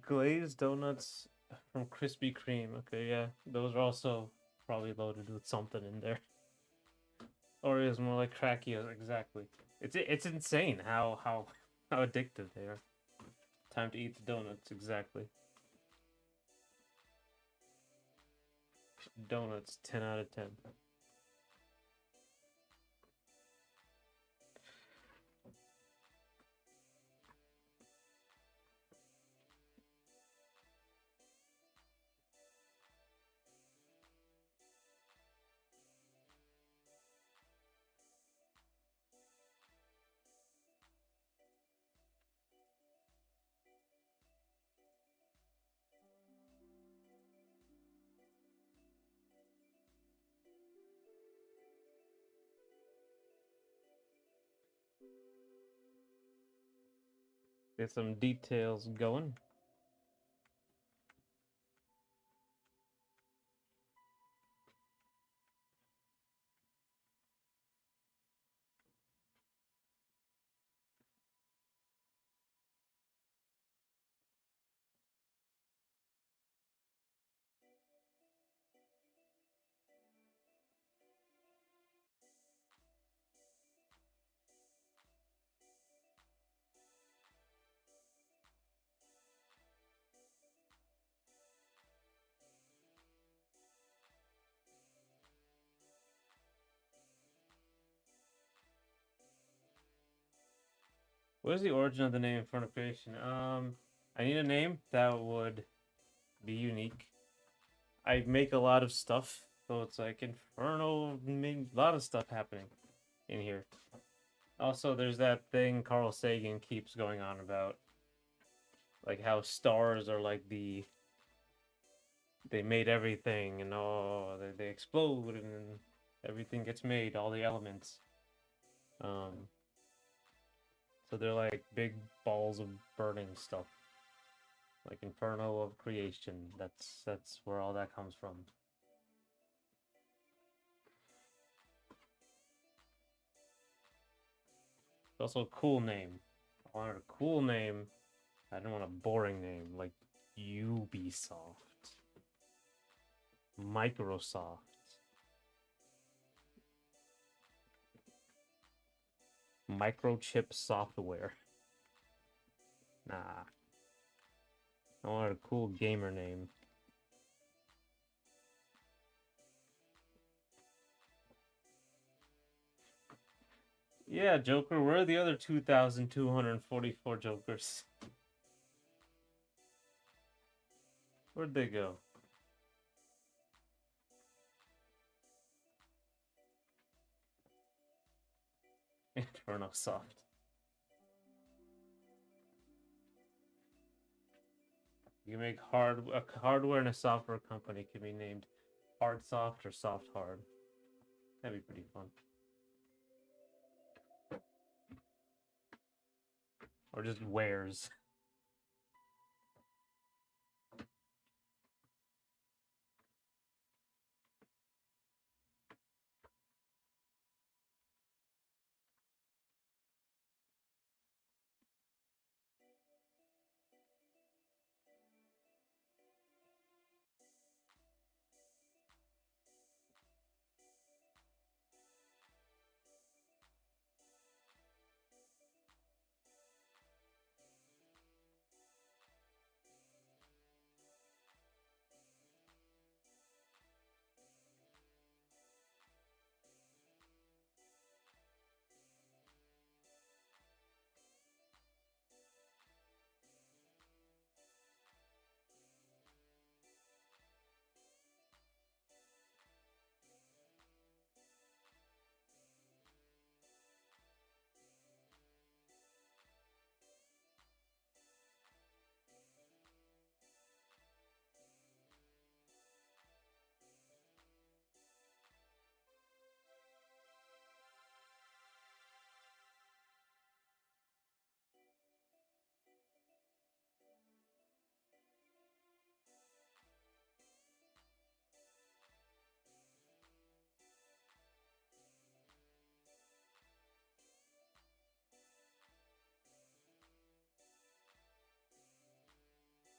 Glazed donuts from Krispy Kreme. Okay, yeah. Those are also probably loaded with something in there. Oreos more like crackios, exactly. It's insane how addictive they are. Time to eat the donuts, exactly. Donuts, 10 out of 10. Get some details going. What is the origin of the name Infernal Creation? I need a name that would be unique. I make a lot of stuff, so it's like Infernal, a lot of stuff happening in here. Also, there's that thing Carl Sagan keeps going on about, like how stars are like they made everything, and they explode, and everything gets made, all the elements. Um, so they're like big balls of burning stuff, like Inferno of creation. That's where all that comes from. It's also a cool name. I wanted a cool name. I didn't want a boring name like Ubisoft, Microsoft. Microchip software. Nah. I wanted a cool gamer name. Yeah, Joker, where are the other 2,244 Jokers? Where'd they go? Inferno Soft. You can make a hardware and a software company can be named Hard Soft or Soft Hard. That'd be pretty fun. Or just wares.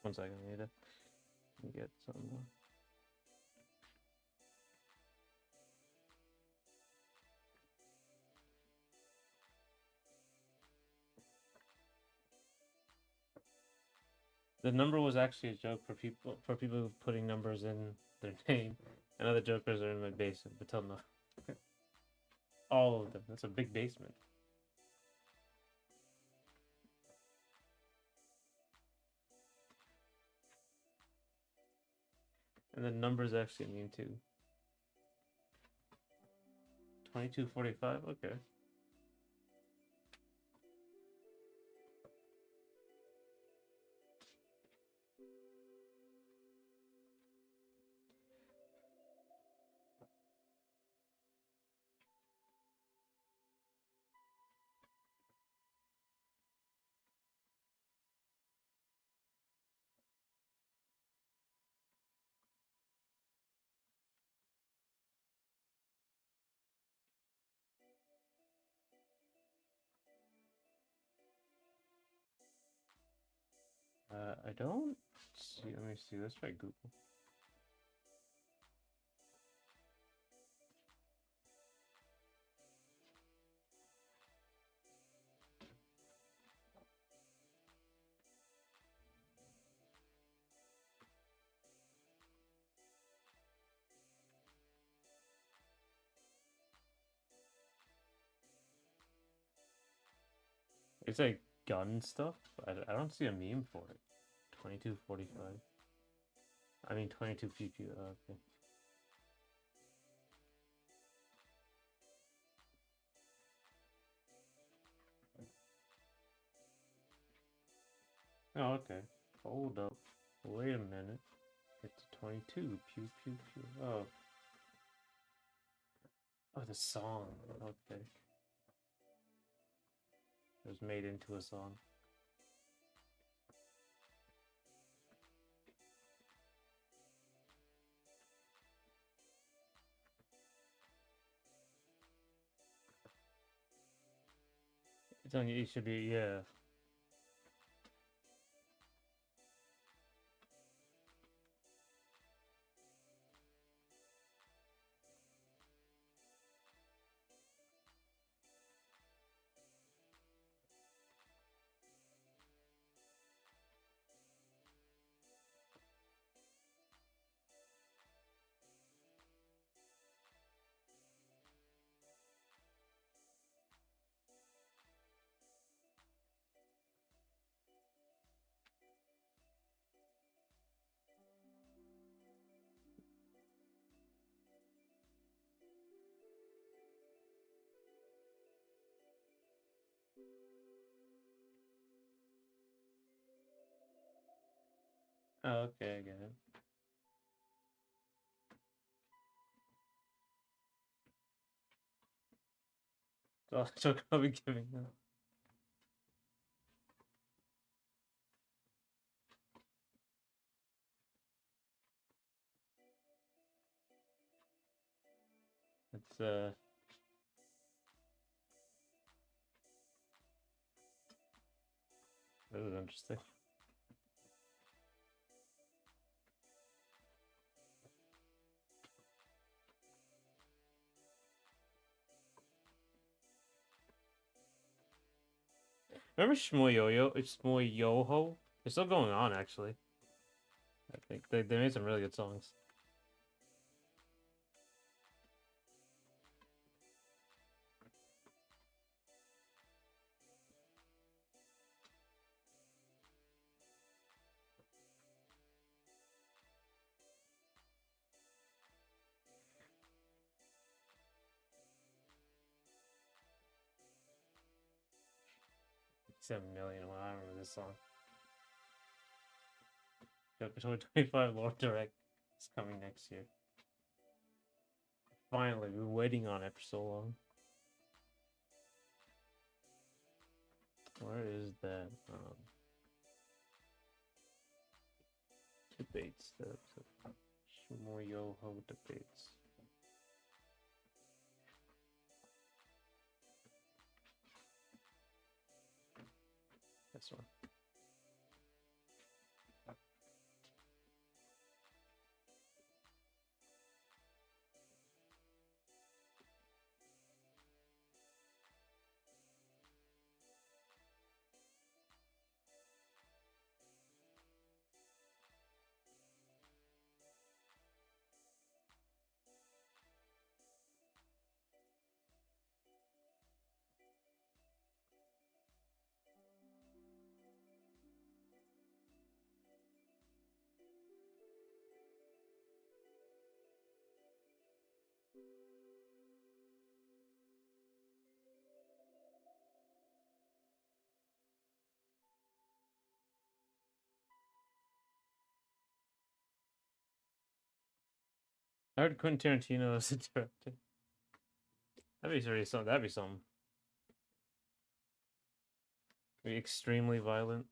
One second, I need to get some. The number was actually a joke for people putting numbers in their name. And other jokers are in my basement, but tell them no. All of them. That's a big basement. And the numbers actually mean too. 2245. Okay. I don't see. Let me see. Let's try Google. It's like gun stuff. I don't see a meme for it. 2245. I mean 22 PP. Okay. Oh, okay. Hold up. Wait a minute. It's 22. Pew pew pew. Oh. Oh, the song. Okay. It was made into a song. It's on. It should be, yeah. Oh, okay, I get it. So I'll be giving them. It's This is interesting. Remember Shmoyoyo? It's Shmoyoho? It's still going on, actually. I think they made some really good songs. $7 million. Well, I remember this song. Joker 2025 Lord Direct is coming next year. Finally, we've been waiting on it for so long. Where is that? Debates. Shmoyoho debates. This one. I heard Quentin Tarantino as a director. That'd be really something. That'd be something. Be extremely violent.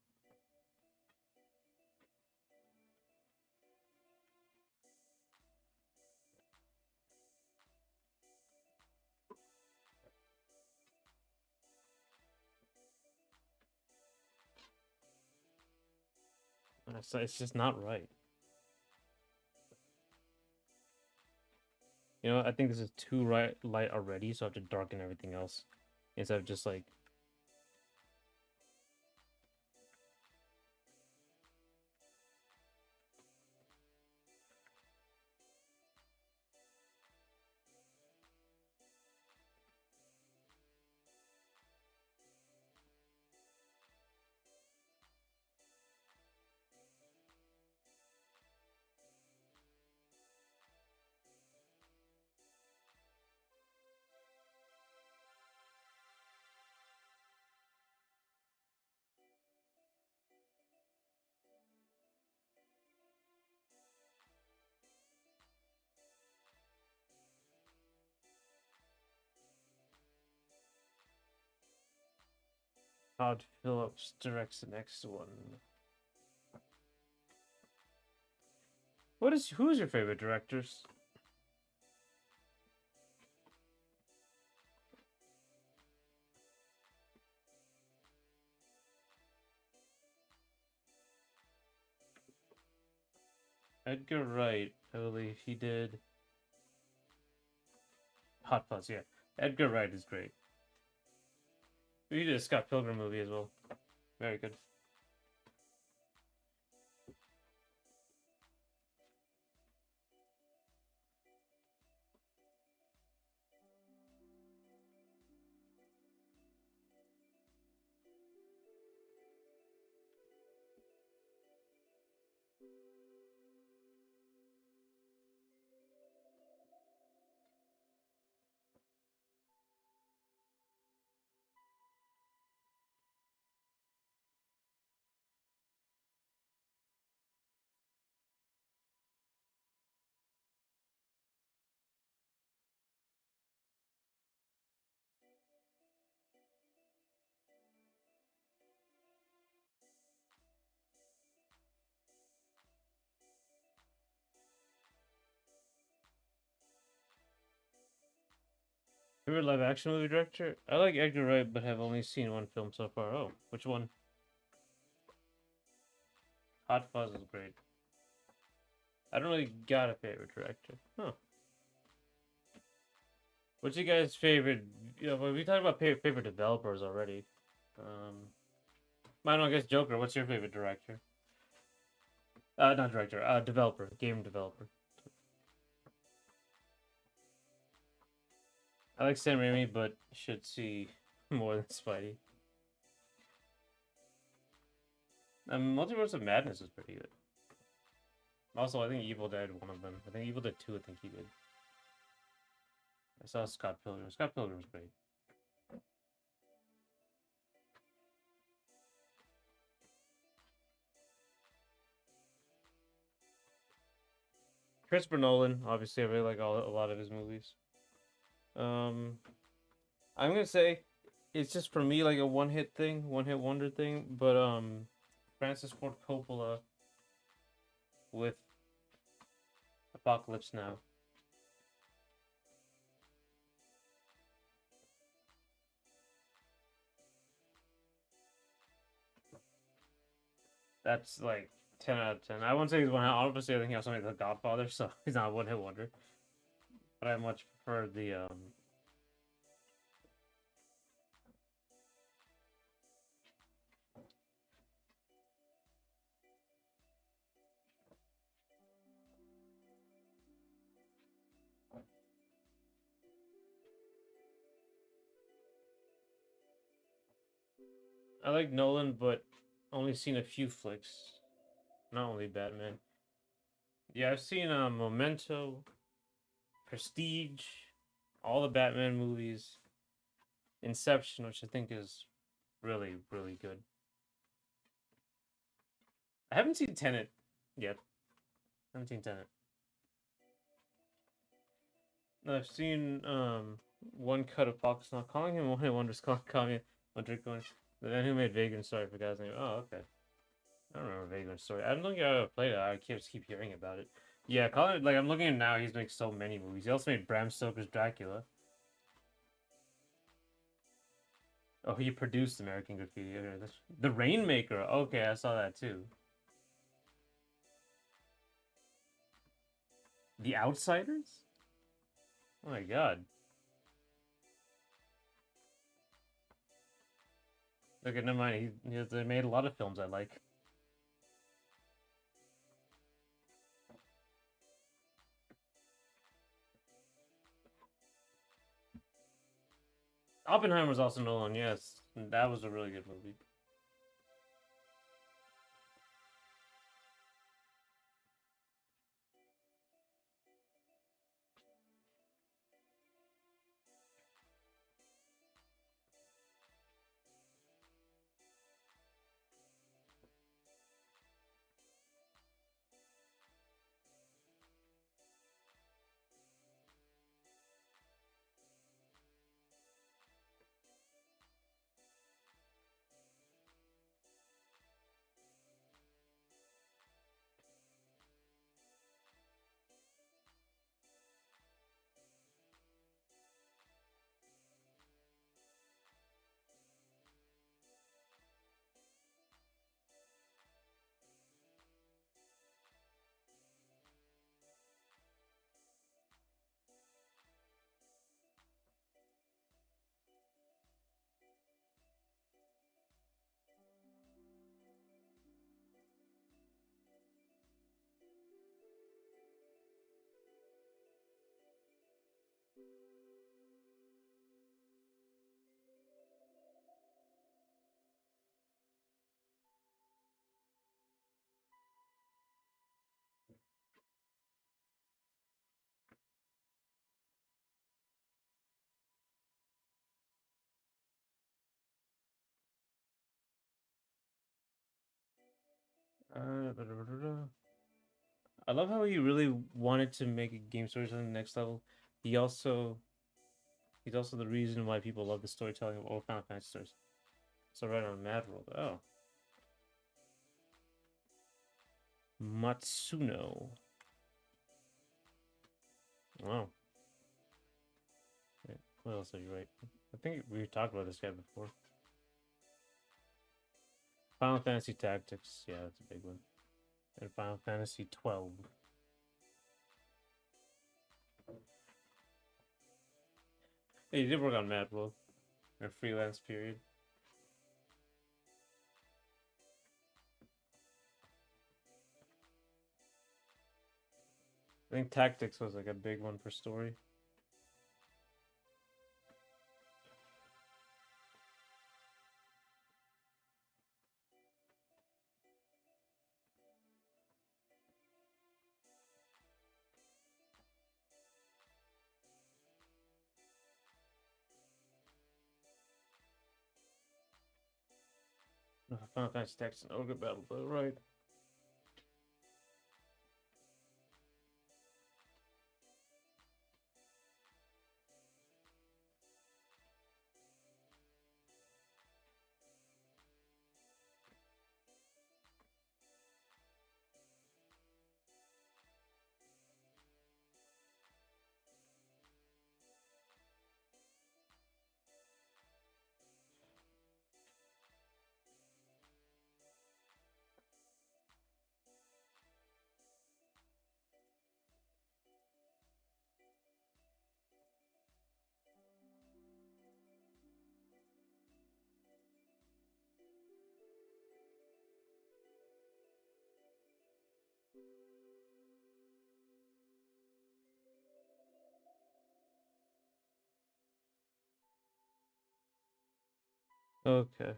It's just not right. You know, I think this is too light already, so I have to darken everything else instead of just like. Todd Phillips directs the next one. Who's your favorite directors? Edgar Wright, I believe he did Hot Fuzz, yeah. Edgar Wright is great. He did a Scott Pilgrim movie as well. Very good. Favorite live action movie director? I like Edgar Wright, but have only seen one film so far. Oh, which one? Hot Fuzz is great. I don't really got a favorite director. Huh. What's your guys' favorite? We talked about favorite developers already. I guess Joker. What's your favorite director? Not director. Developer. Game developer. I like Sam Raimi, but should see more than Spidey. Multiverse of Madness is pretty good. Also, I think Evil Dead, one of them. I think Evil Dead 2, I think he did. I saw Scott Pilgrim. Scott Pilgrim's great. Christopher Nolan, obviously, I really like a lot of his movies. I'm gonna say it's just for me like a one-hit wonder thing. But Francis Ford Coppola with Apocalypse Now. That's like 10 out of 10. I wouldn't say he's one. Obviously, I think he also made The Godfather, so he's not a one-hit wonder. But I much prefer the I like Nolan, but only seen a few flicks. Not only Batman. Yeah, I've seen Memento, Prestige, all the Batman movies, Inception, which I think is really, really good. I haven't seen Tenet yet. I haven't seen Tenet. I've seen one cut of Fox, not calling him one hit wonders, calling me Wonder going. The man who made Vagrant Story, for God's name. Oh, okay. I don't remember Vagrant Story. I don't think I ever played it. I just keep hearing about it. Yeah, Colin, like I'm looking at him now, he's made so many movies. He also made Bram Stoker's Dracula. Oh, he produced American Graffiti. The Rainmaker. Okay, I saw that too. The Outsiders? Oh my god. Okay, never mind. They made a lot of films I like. Oppenheimer's also Nolan, yes. That was a really good movie. I love how he really wanted to make a game storytelling the next level. He also he's also the reason why people love the storytelling of all Final Fantasy stories. So right on Mad World. Oh. Matsuno. Wow. Wait, what else are you right? I think we talked about this guy before. Final Fantasy Tactics. Yeah, that's a big one. And Final Fantasy 12. Hey, you did work on Mad World. Or freelance period. I think Tactics was like a big one for story. Final Fantasy Tactics and Ogre Battle, though, right? Okay.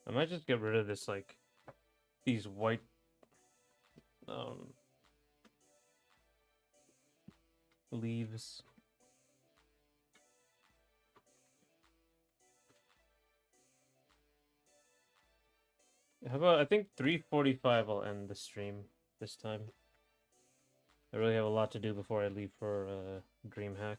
I might just get rid of this, like, these white, um, leaves. How about, I think 3:45 I'll end the stream this time. I really have a lot to do before I leave for DreamHack.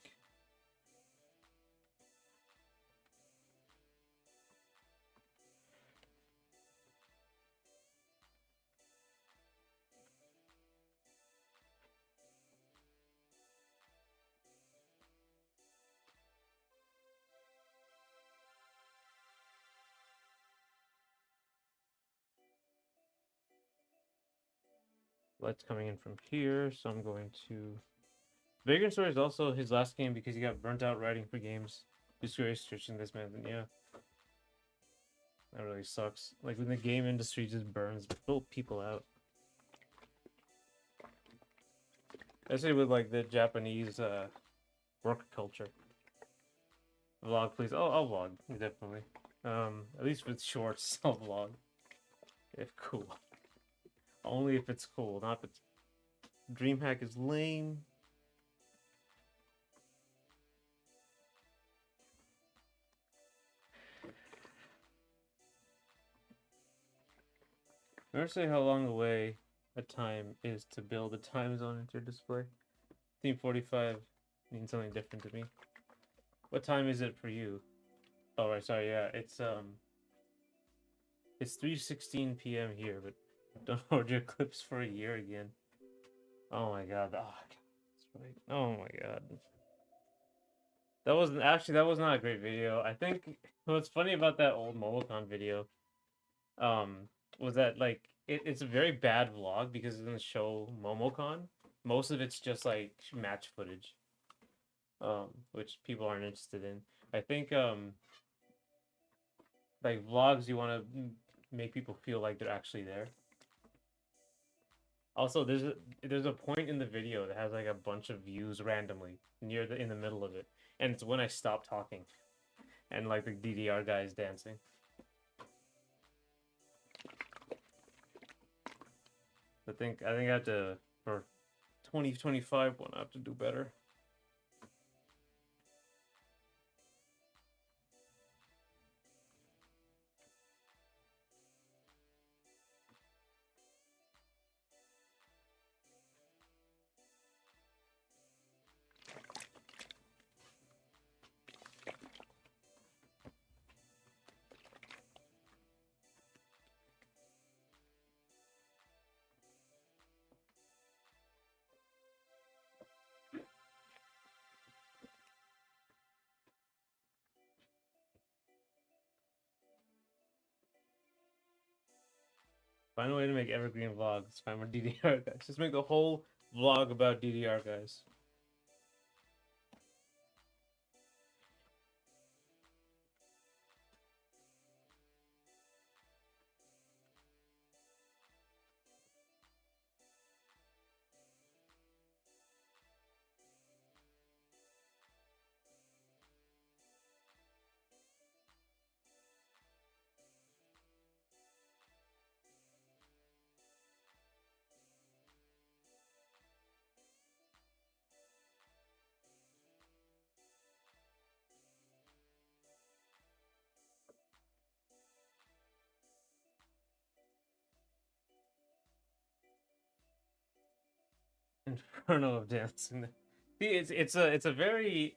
Light's coming in from here, so I'm going to... Vagrant Story is also his last game because he got burnt out writing for games. Disgrace switching this man, then yeah. That really sucks. Like when the game industry just burns people out. Especially with like the Japanese work culture. Vlog, please. Oh, I'll vlog, definitely. At least with shorts, I'll vlog. If cool. Only if it's cool, not if it's... DreamHack is lame. Never say how long away a time is to build a time zone into your display. Theme 45 means something different to me. What time is it for you? Oh, right, sorry, yeah, it's 3:16 p.m. here, but don't hold your clips for a year again. Oh my god, oh, that's right. Oh my god. That wasn't actually, that was not a great video. I think what's funny about that old Momocon video, was that like it's a very bad vlog because it doesn't show Momocon. Most of it's just like match footage, which people aren't interested in. I think like vlogs, you want to make people feel like they're actually there. Also, there's a point in the video that has like a bunch of views randomly near the in the middle of it, and it's when I stop talking and like the DDR guy is dancing. I think I have to for 2025 one. I have to do better. Find a way to make evergreen vlogs. Find more DDR guys. Just make the whole vlog about DDR guys. Inferno of dancing. See, it's a very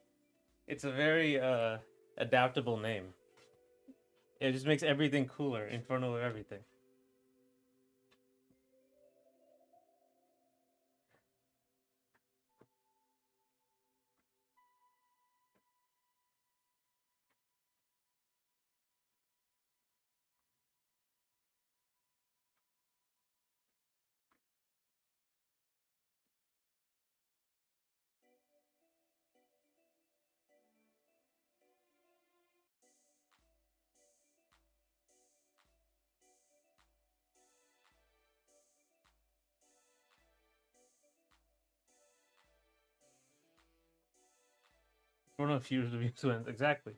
adaptable name. It just makes everything cooler. Inferno of everything. Inferno fused with twins. Exactly.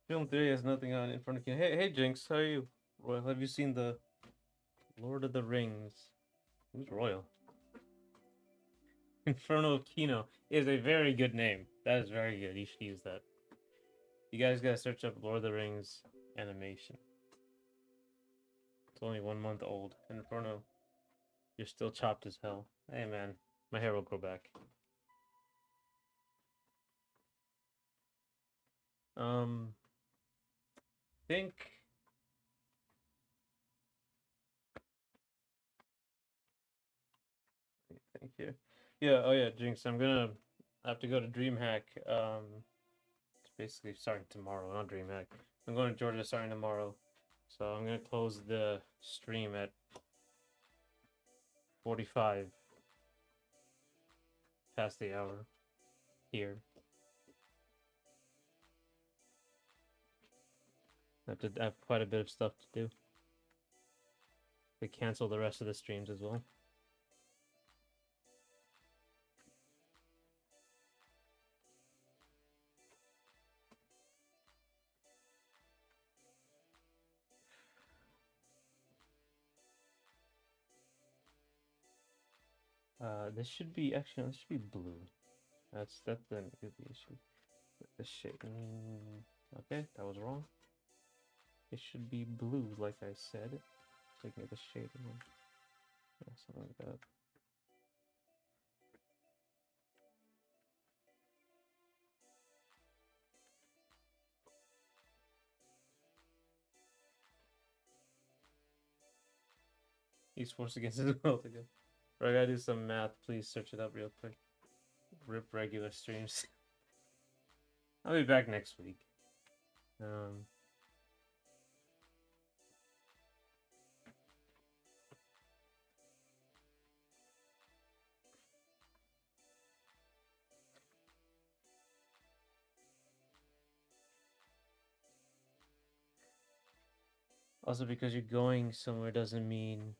Film 3 has nothing on Inferno King. Hey Jinx, how are you? Royal, have you seen the Lord of the Rings? Who's Royal? Inferno Kino is a very good name. That is very good. You should use that. You guys gotta search up Lord of the Rings animation. It's only 1 month old. Inferno, you're still chopped as hell. Hey man, my hair will grow back. Think think here. Yeah, oh yeah, Jinx, I have to go to DreamHack. It's basically starting tomorrow, not DreamHack. I'm going to Georgia starting tomorrow. So I'm gonna close the stream at 45 past the hour here. I have quite a bit of stuff to do. They cancel the rest of the streams as well. This should be actually. This should be blue. That's the issue. The shade. Okay, that was wrong. It should be blue, like I said. So I can get the shade in one. Yeah, something like that. He's forced against his will to go. I gotta do some math. Please search it up real quick. Rip regular streams. I'll be back next week. Also, because you're going somewhere doesn't mean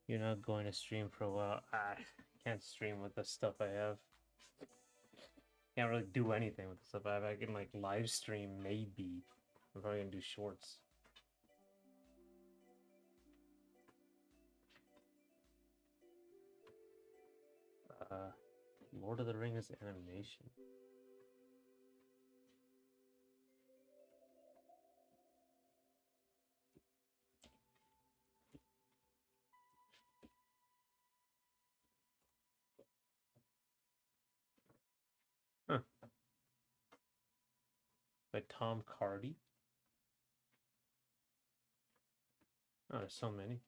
you're not going to stream for a while. I can't stream with the stuff I have. Can't really do anything with the stuff I have. I can like live stream maybe. I'm probably gonna do shorts. Lord of the Rings animation. Huh. By Tom Cardy. Oh, there's so many.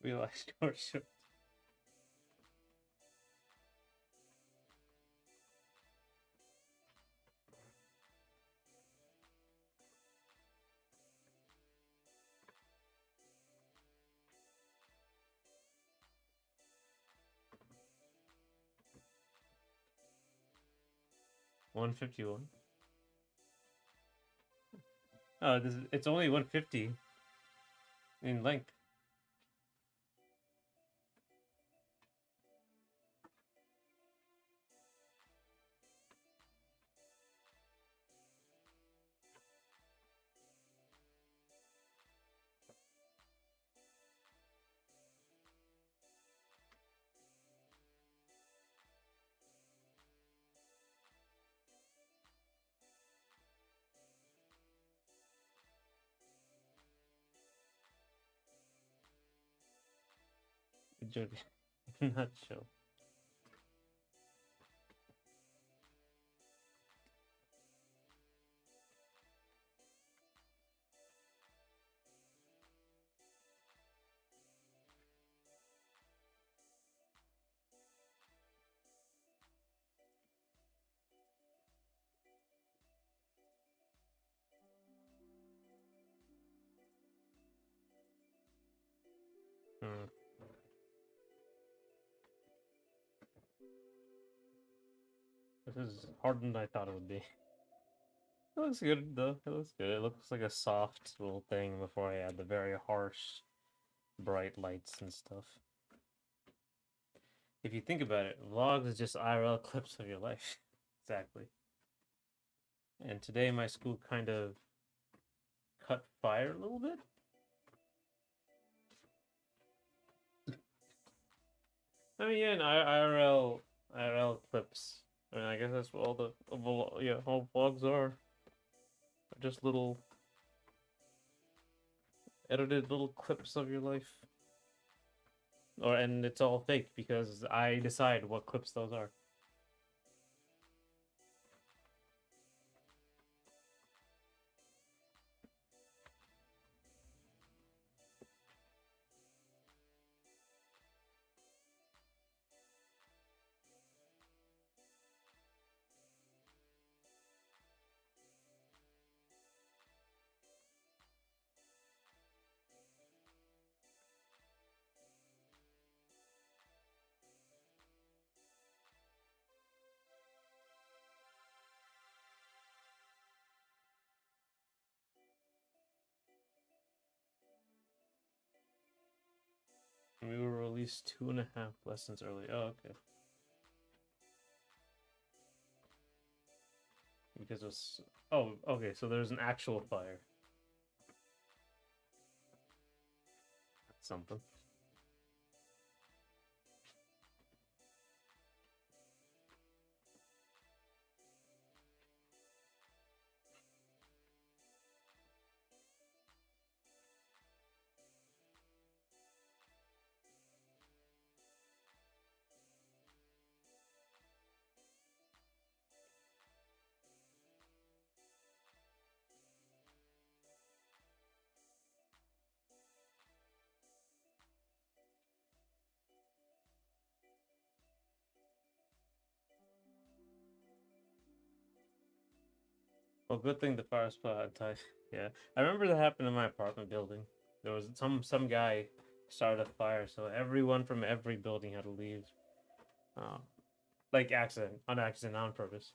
We like shorts. 151. Oh, it's only 150 in length. Joke. Not sure. This is harder than I thought it would be. It looks good though. It looks good. It looks like a soft little thing before I add the very harsh, bright lights and stuff. If you think about it, vlogs is just IRL clips of your life. Exactly. And today my school kind of cut fire a little bit. I mean, yeah, IRL clips. I mean, I guess that's what all the all vlogs are. Just little edited little clips of your life. And it's all fake because I decide what clips those are. and we were released 2.5 lessons early. Oh, okay. Because it was... Oh, okay, so there's an actual fire. That's something. Well, good thing the fire spot died. Yeah, I remember that happened in my apartment building. There was some guy started a fire, so everyone from every building had to leave. Uh, like on accident, not on purpose.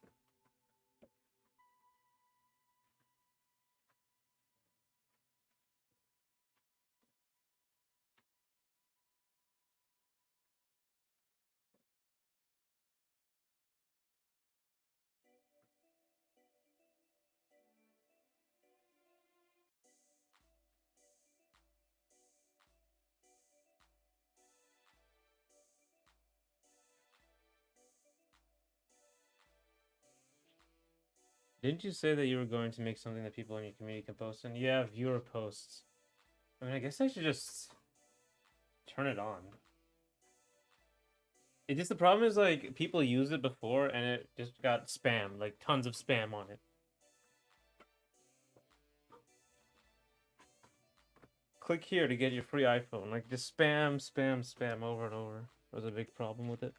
Didn't you say that you were going to make something that people in your community can post? And yeah, viewer posts. I mean, I guess I should just turn it on. It just the problem is like people used it before and it just got spam, like tons of spam on it. Click here to get your free iPhone. Like just spam, spam, spam over and over. That was a big problem with it.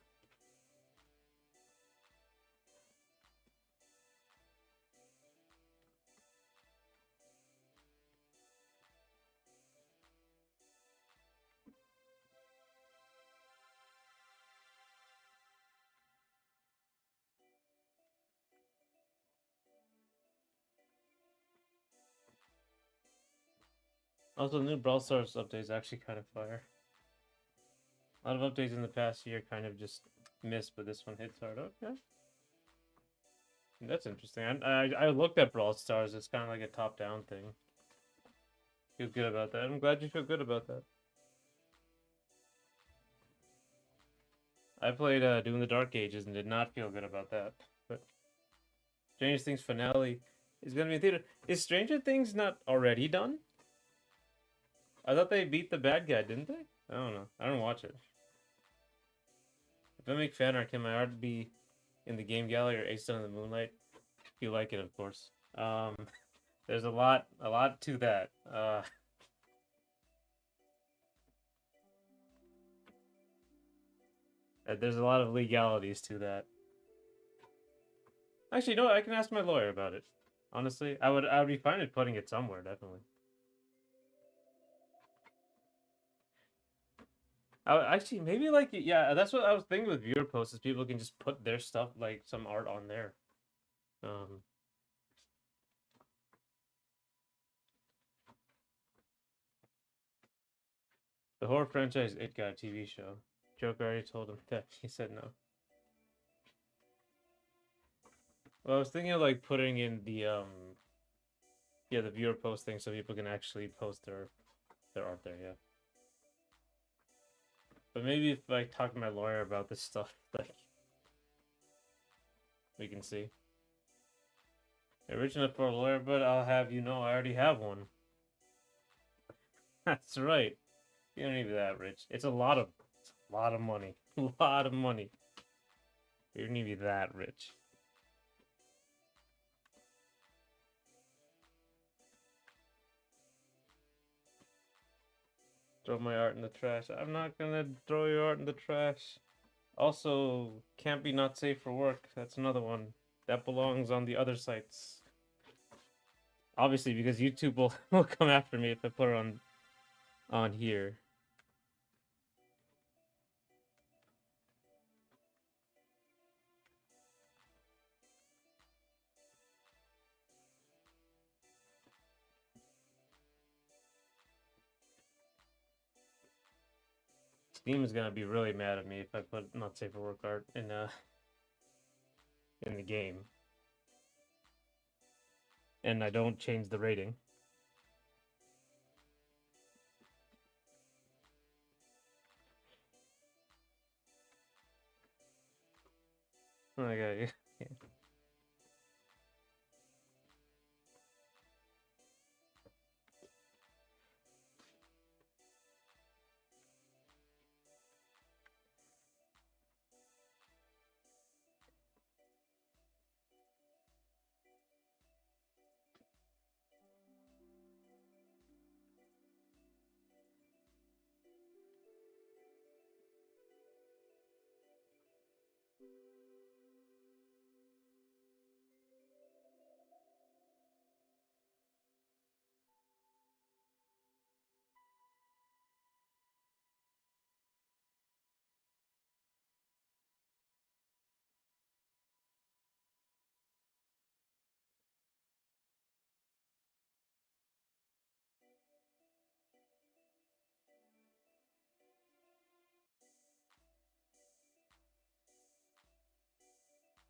Also, the new Brawl Stars update is actually kind of fire. A lot of updates in the past year kind of just missed, but this one hits hard. Okay. That's interesting. I looked at Brawl Stars. It's kind of like a top-down thing. Feel good about that. I'm glad you feel good about that. I played Doom the Dark Ages and did not feel good about that. But Stranger Things finale is going to be in theater. Is Stranger Things not already done? I thought they beat the bad guy, didn't they? I don't know. I don't watch it. If I make fan art, can my art be in the game gallery or Ace Done in the Moonlight? If you like it, of course. There's a lot to that. There's a lot of legalities to that. Actually, no, I can ask my lawyer about it. Honestly, I would be fine with putting it somewhere, definitely. Actually, maybe like yeah, that's what I was thinking with viewer posts is people can just put their stuff like some art on there. The horror franchise It got a TV show. Joker already told him that he said no. Well, I was thinking of like putting in the yeah, the viewer post thing so people can actually post their art there, yeah. But maybe if I talk to my lawyer about this stuff, like we can see. Original for a lawyer, but I'll have you know I already have one. That's right. You don't need that rich. It's a lot of money. A lot of money. You don't need to be that rich. Throw my art in the trash. I'm not gonna throw your art in the trash. Also, can't be not safe for work. That's another one. That belongs on the other sites. Obviously, because YouTube will, will come after me if I put it on here. Steam is gonna be really mad at me if I put not safe for work art in the game, and I don't change the rating. Okay.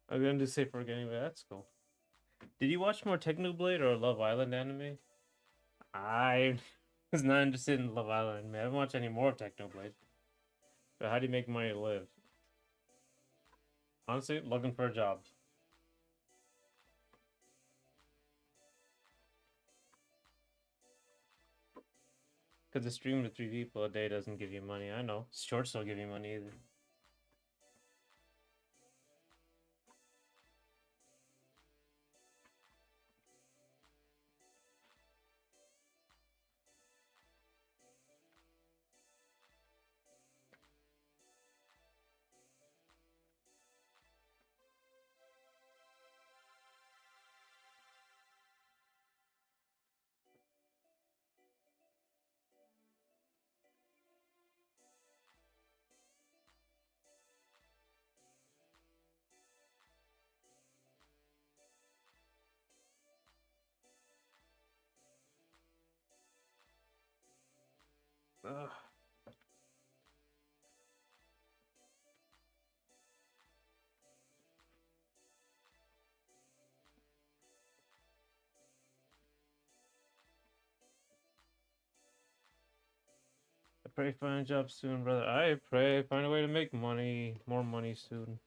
I'm gonna do safe for work anyway. That's cool. Did you watch more Technoblade or Love Island anime? I was not interested in Love Island anime. I haven't watched any more of Technoblade. But how do you make money to live? Honestly, looking for a job. Because the stream to 3 people a day doesn't give you money. I know. Shorts don't give you money either. Ugh. I pray find a job soon, brother. I pray find a way to make money, more money soon.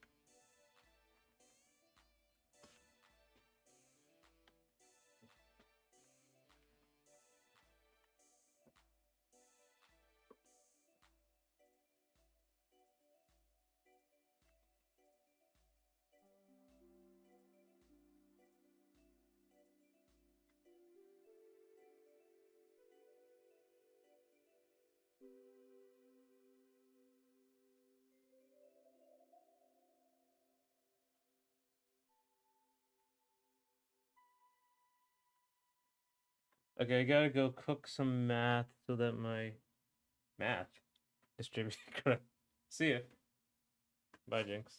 Okay, I gotta go cook some math so that my math distributes correct. See ya. Bye, Jinx.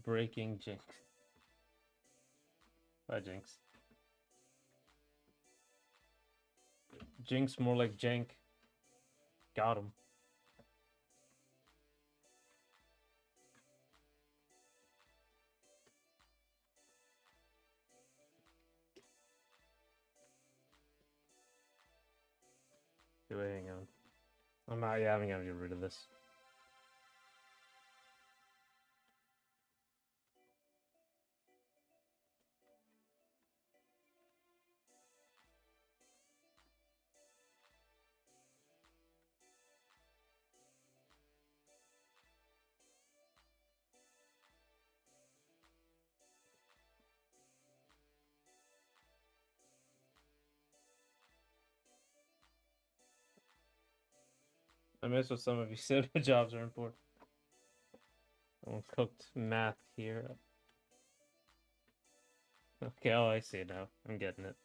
Breaking Jinx. Bye, Jinx. Jinx, more like Jank. Got him. Wait, hang on. I'm not. Yeah, I'm gonna get rid of this. I missed what some of you said. Jobs are important. Cooked math here. Okay, oh, I see it now. I'm getting it.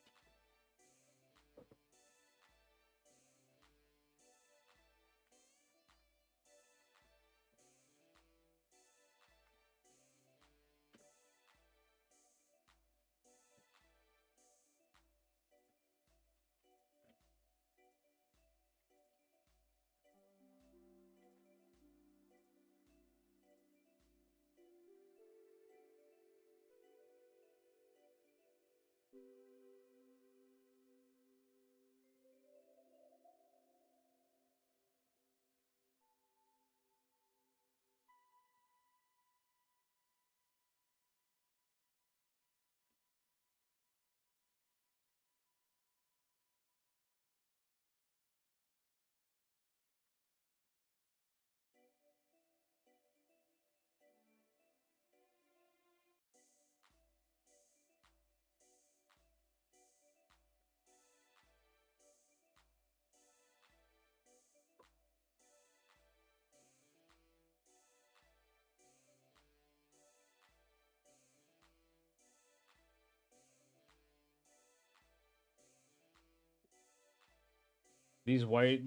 These white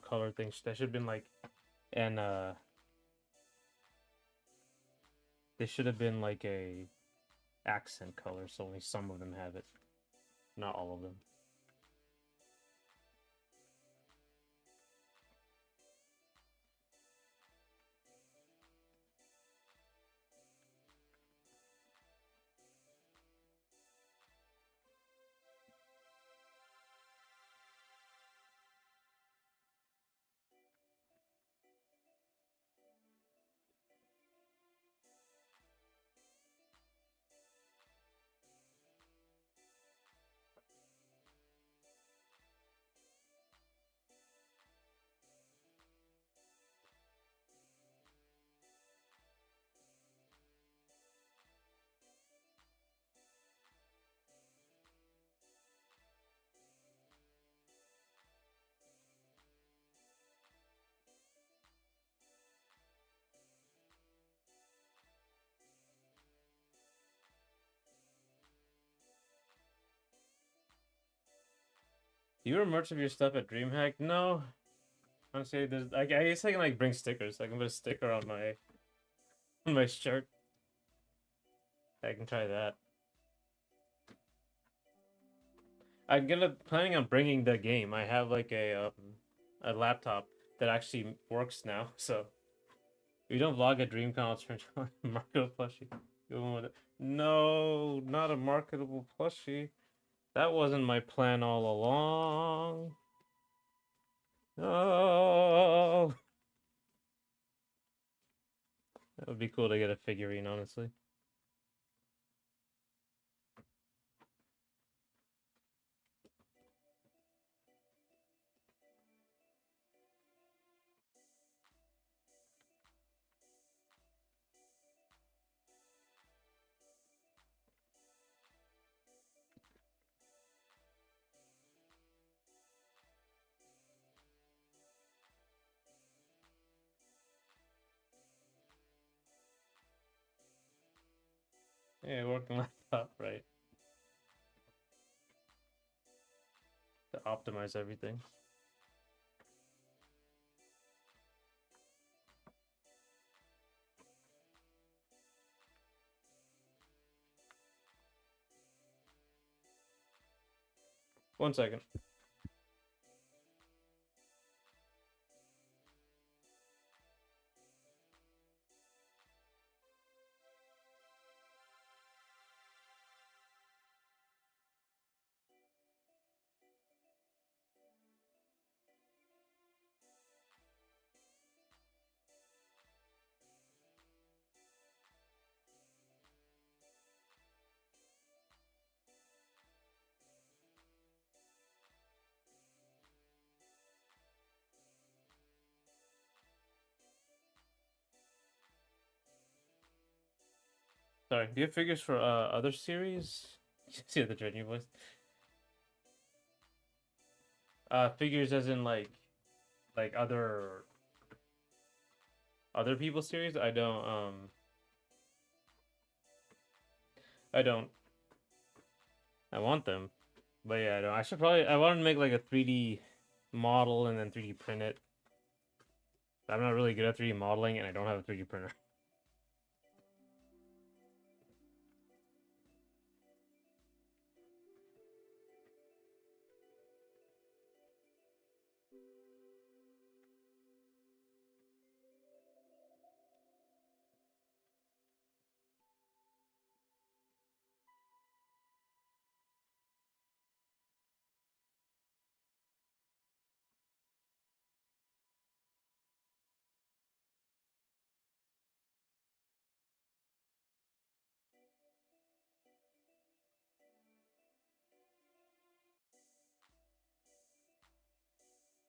color things that should have been like, and they should have been like a accent color, so only some of them have it, not all of them. You were merch of your stuff at DreamHack? No, honestly, there's I guess I can like bring stickers. I can put a sticker on my shirt. I can try that. I'm gonna planning on bringing the game. I have like a laptop that actually works now. So we don't vlog at DreamCon. I'll turn on marketable plushie. No, not a marketable plushie. That wasn't my plan all along. No. That would be cool to get a figurine, honestly. Yeah, working laptop, right? To optimize everything. One second. Sorry, do you have figures for other series? See the dreading voice. Figures as in like like other people's series. I don't I want them. But yeah, I don't. I want to make like a 3D model and then 3D print it. I'm not really good at 3D modeling and I don't have a 3D printer.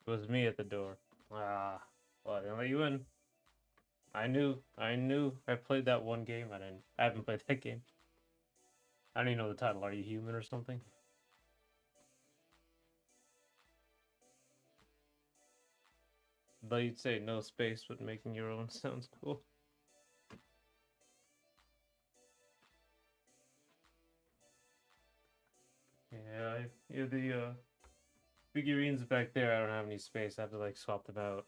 It was me at the door. Ah, well, I didn't let you in. I knew. I played that one game. I haven't played that game. I don't even know the title. Are You Human or something? Though you'd say no space, but making your own sounds cool. Yeah, the figurines back there. I don't have any space. I have to like swap them out.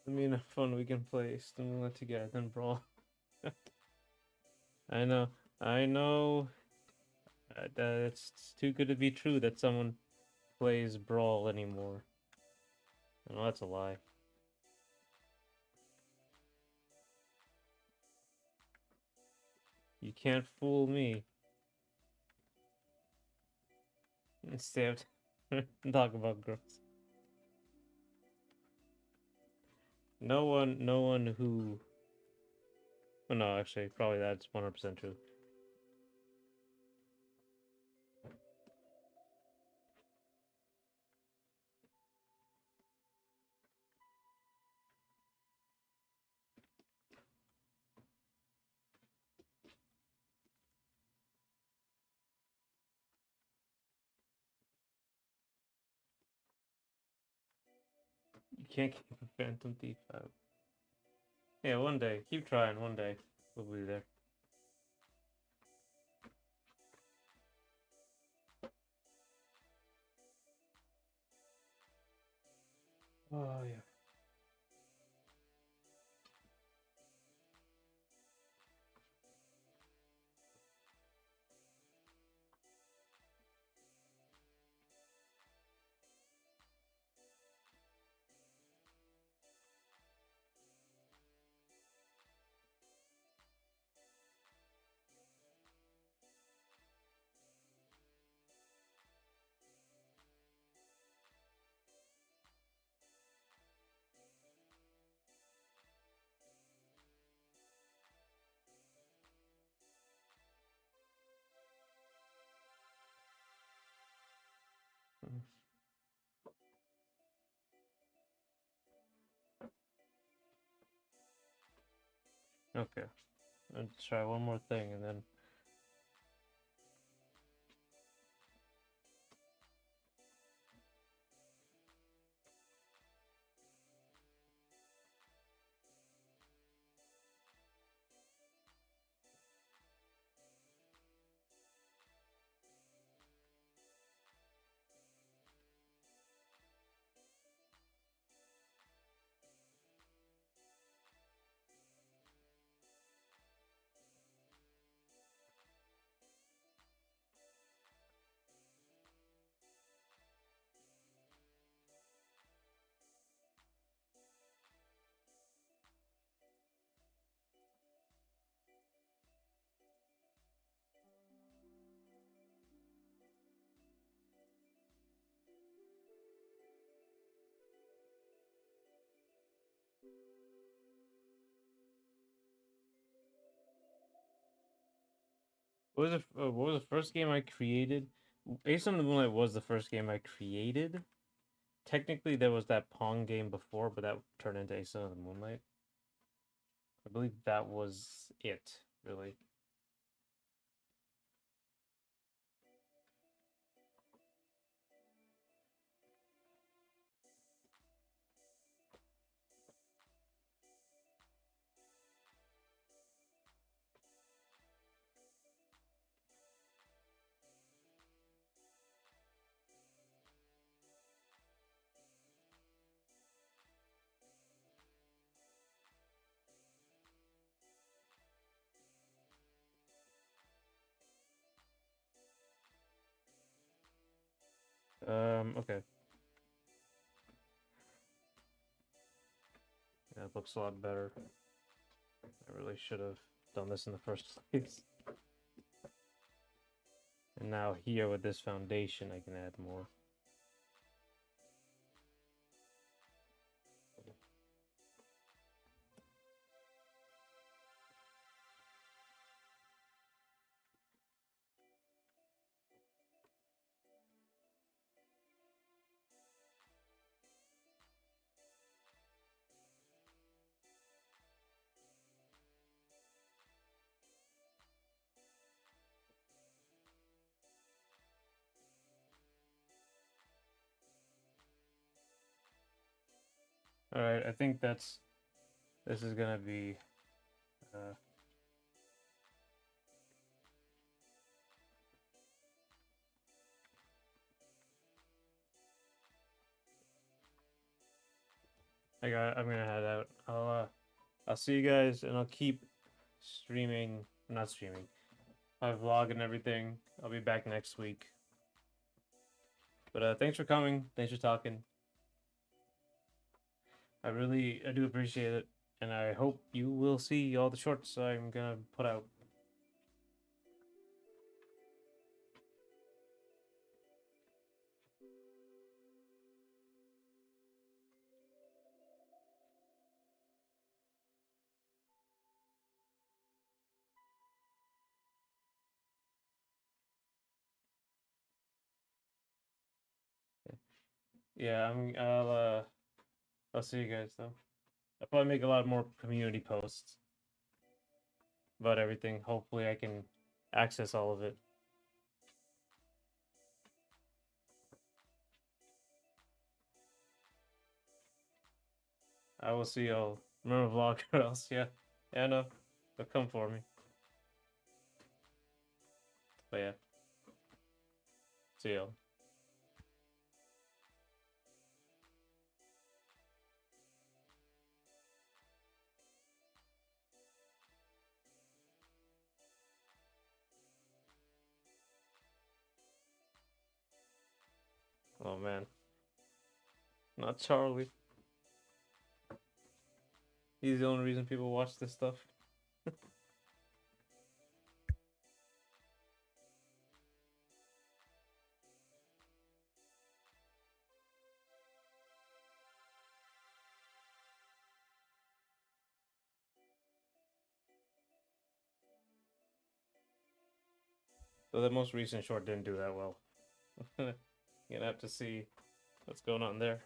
I mean, fun we can play Stimula together then brawl. I know, I know. That it's too good to be true that someone plays brawl anymore. I know that's a lie. You can't fool me. Instead, talk about girls. No one who. Oh, no, actually, probably that's 100% true. You can't keep a Phantom Thief out. Yeah, one day. Keep trying. One day we'll be there. Oh yeah. Okay. Let's try one more thing and then. what was the first game I created? Ace on the Moonlight was the first game I created. Technically, there was that Pong game before, but that turned into Ace on the Moonlight. I believe that was it, really. Okay. Yeah, it looks a lot better. I really should have done this in the first place. And now here with this foundation, I can add more. All right, I think this is gonna be. Uh, I'm gonna head out. I'll see you guys, and I'll keep streaming. Not streaming. My vlog and everything. I'll be back next week. But thanks for coming. Thanks for talking. I do appreciate it, and I hope you will see all the shorts I'm gonna put out. Yeah, I'll see you guys though. I'll probably make a lot more community posts about everything. Hopefully, I can access all of it. I will see y'all. Remember vlog or else, yeah. Yeah, I know. They'll come for me. But yeah. See y'all. Oh man. Not Charlie. He's the only reason people watch this stuff. So the most recent short didn't do that well. You're gonna have to see what's going on there.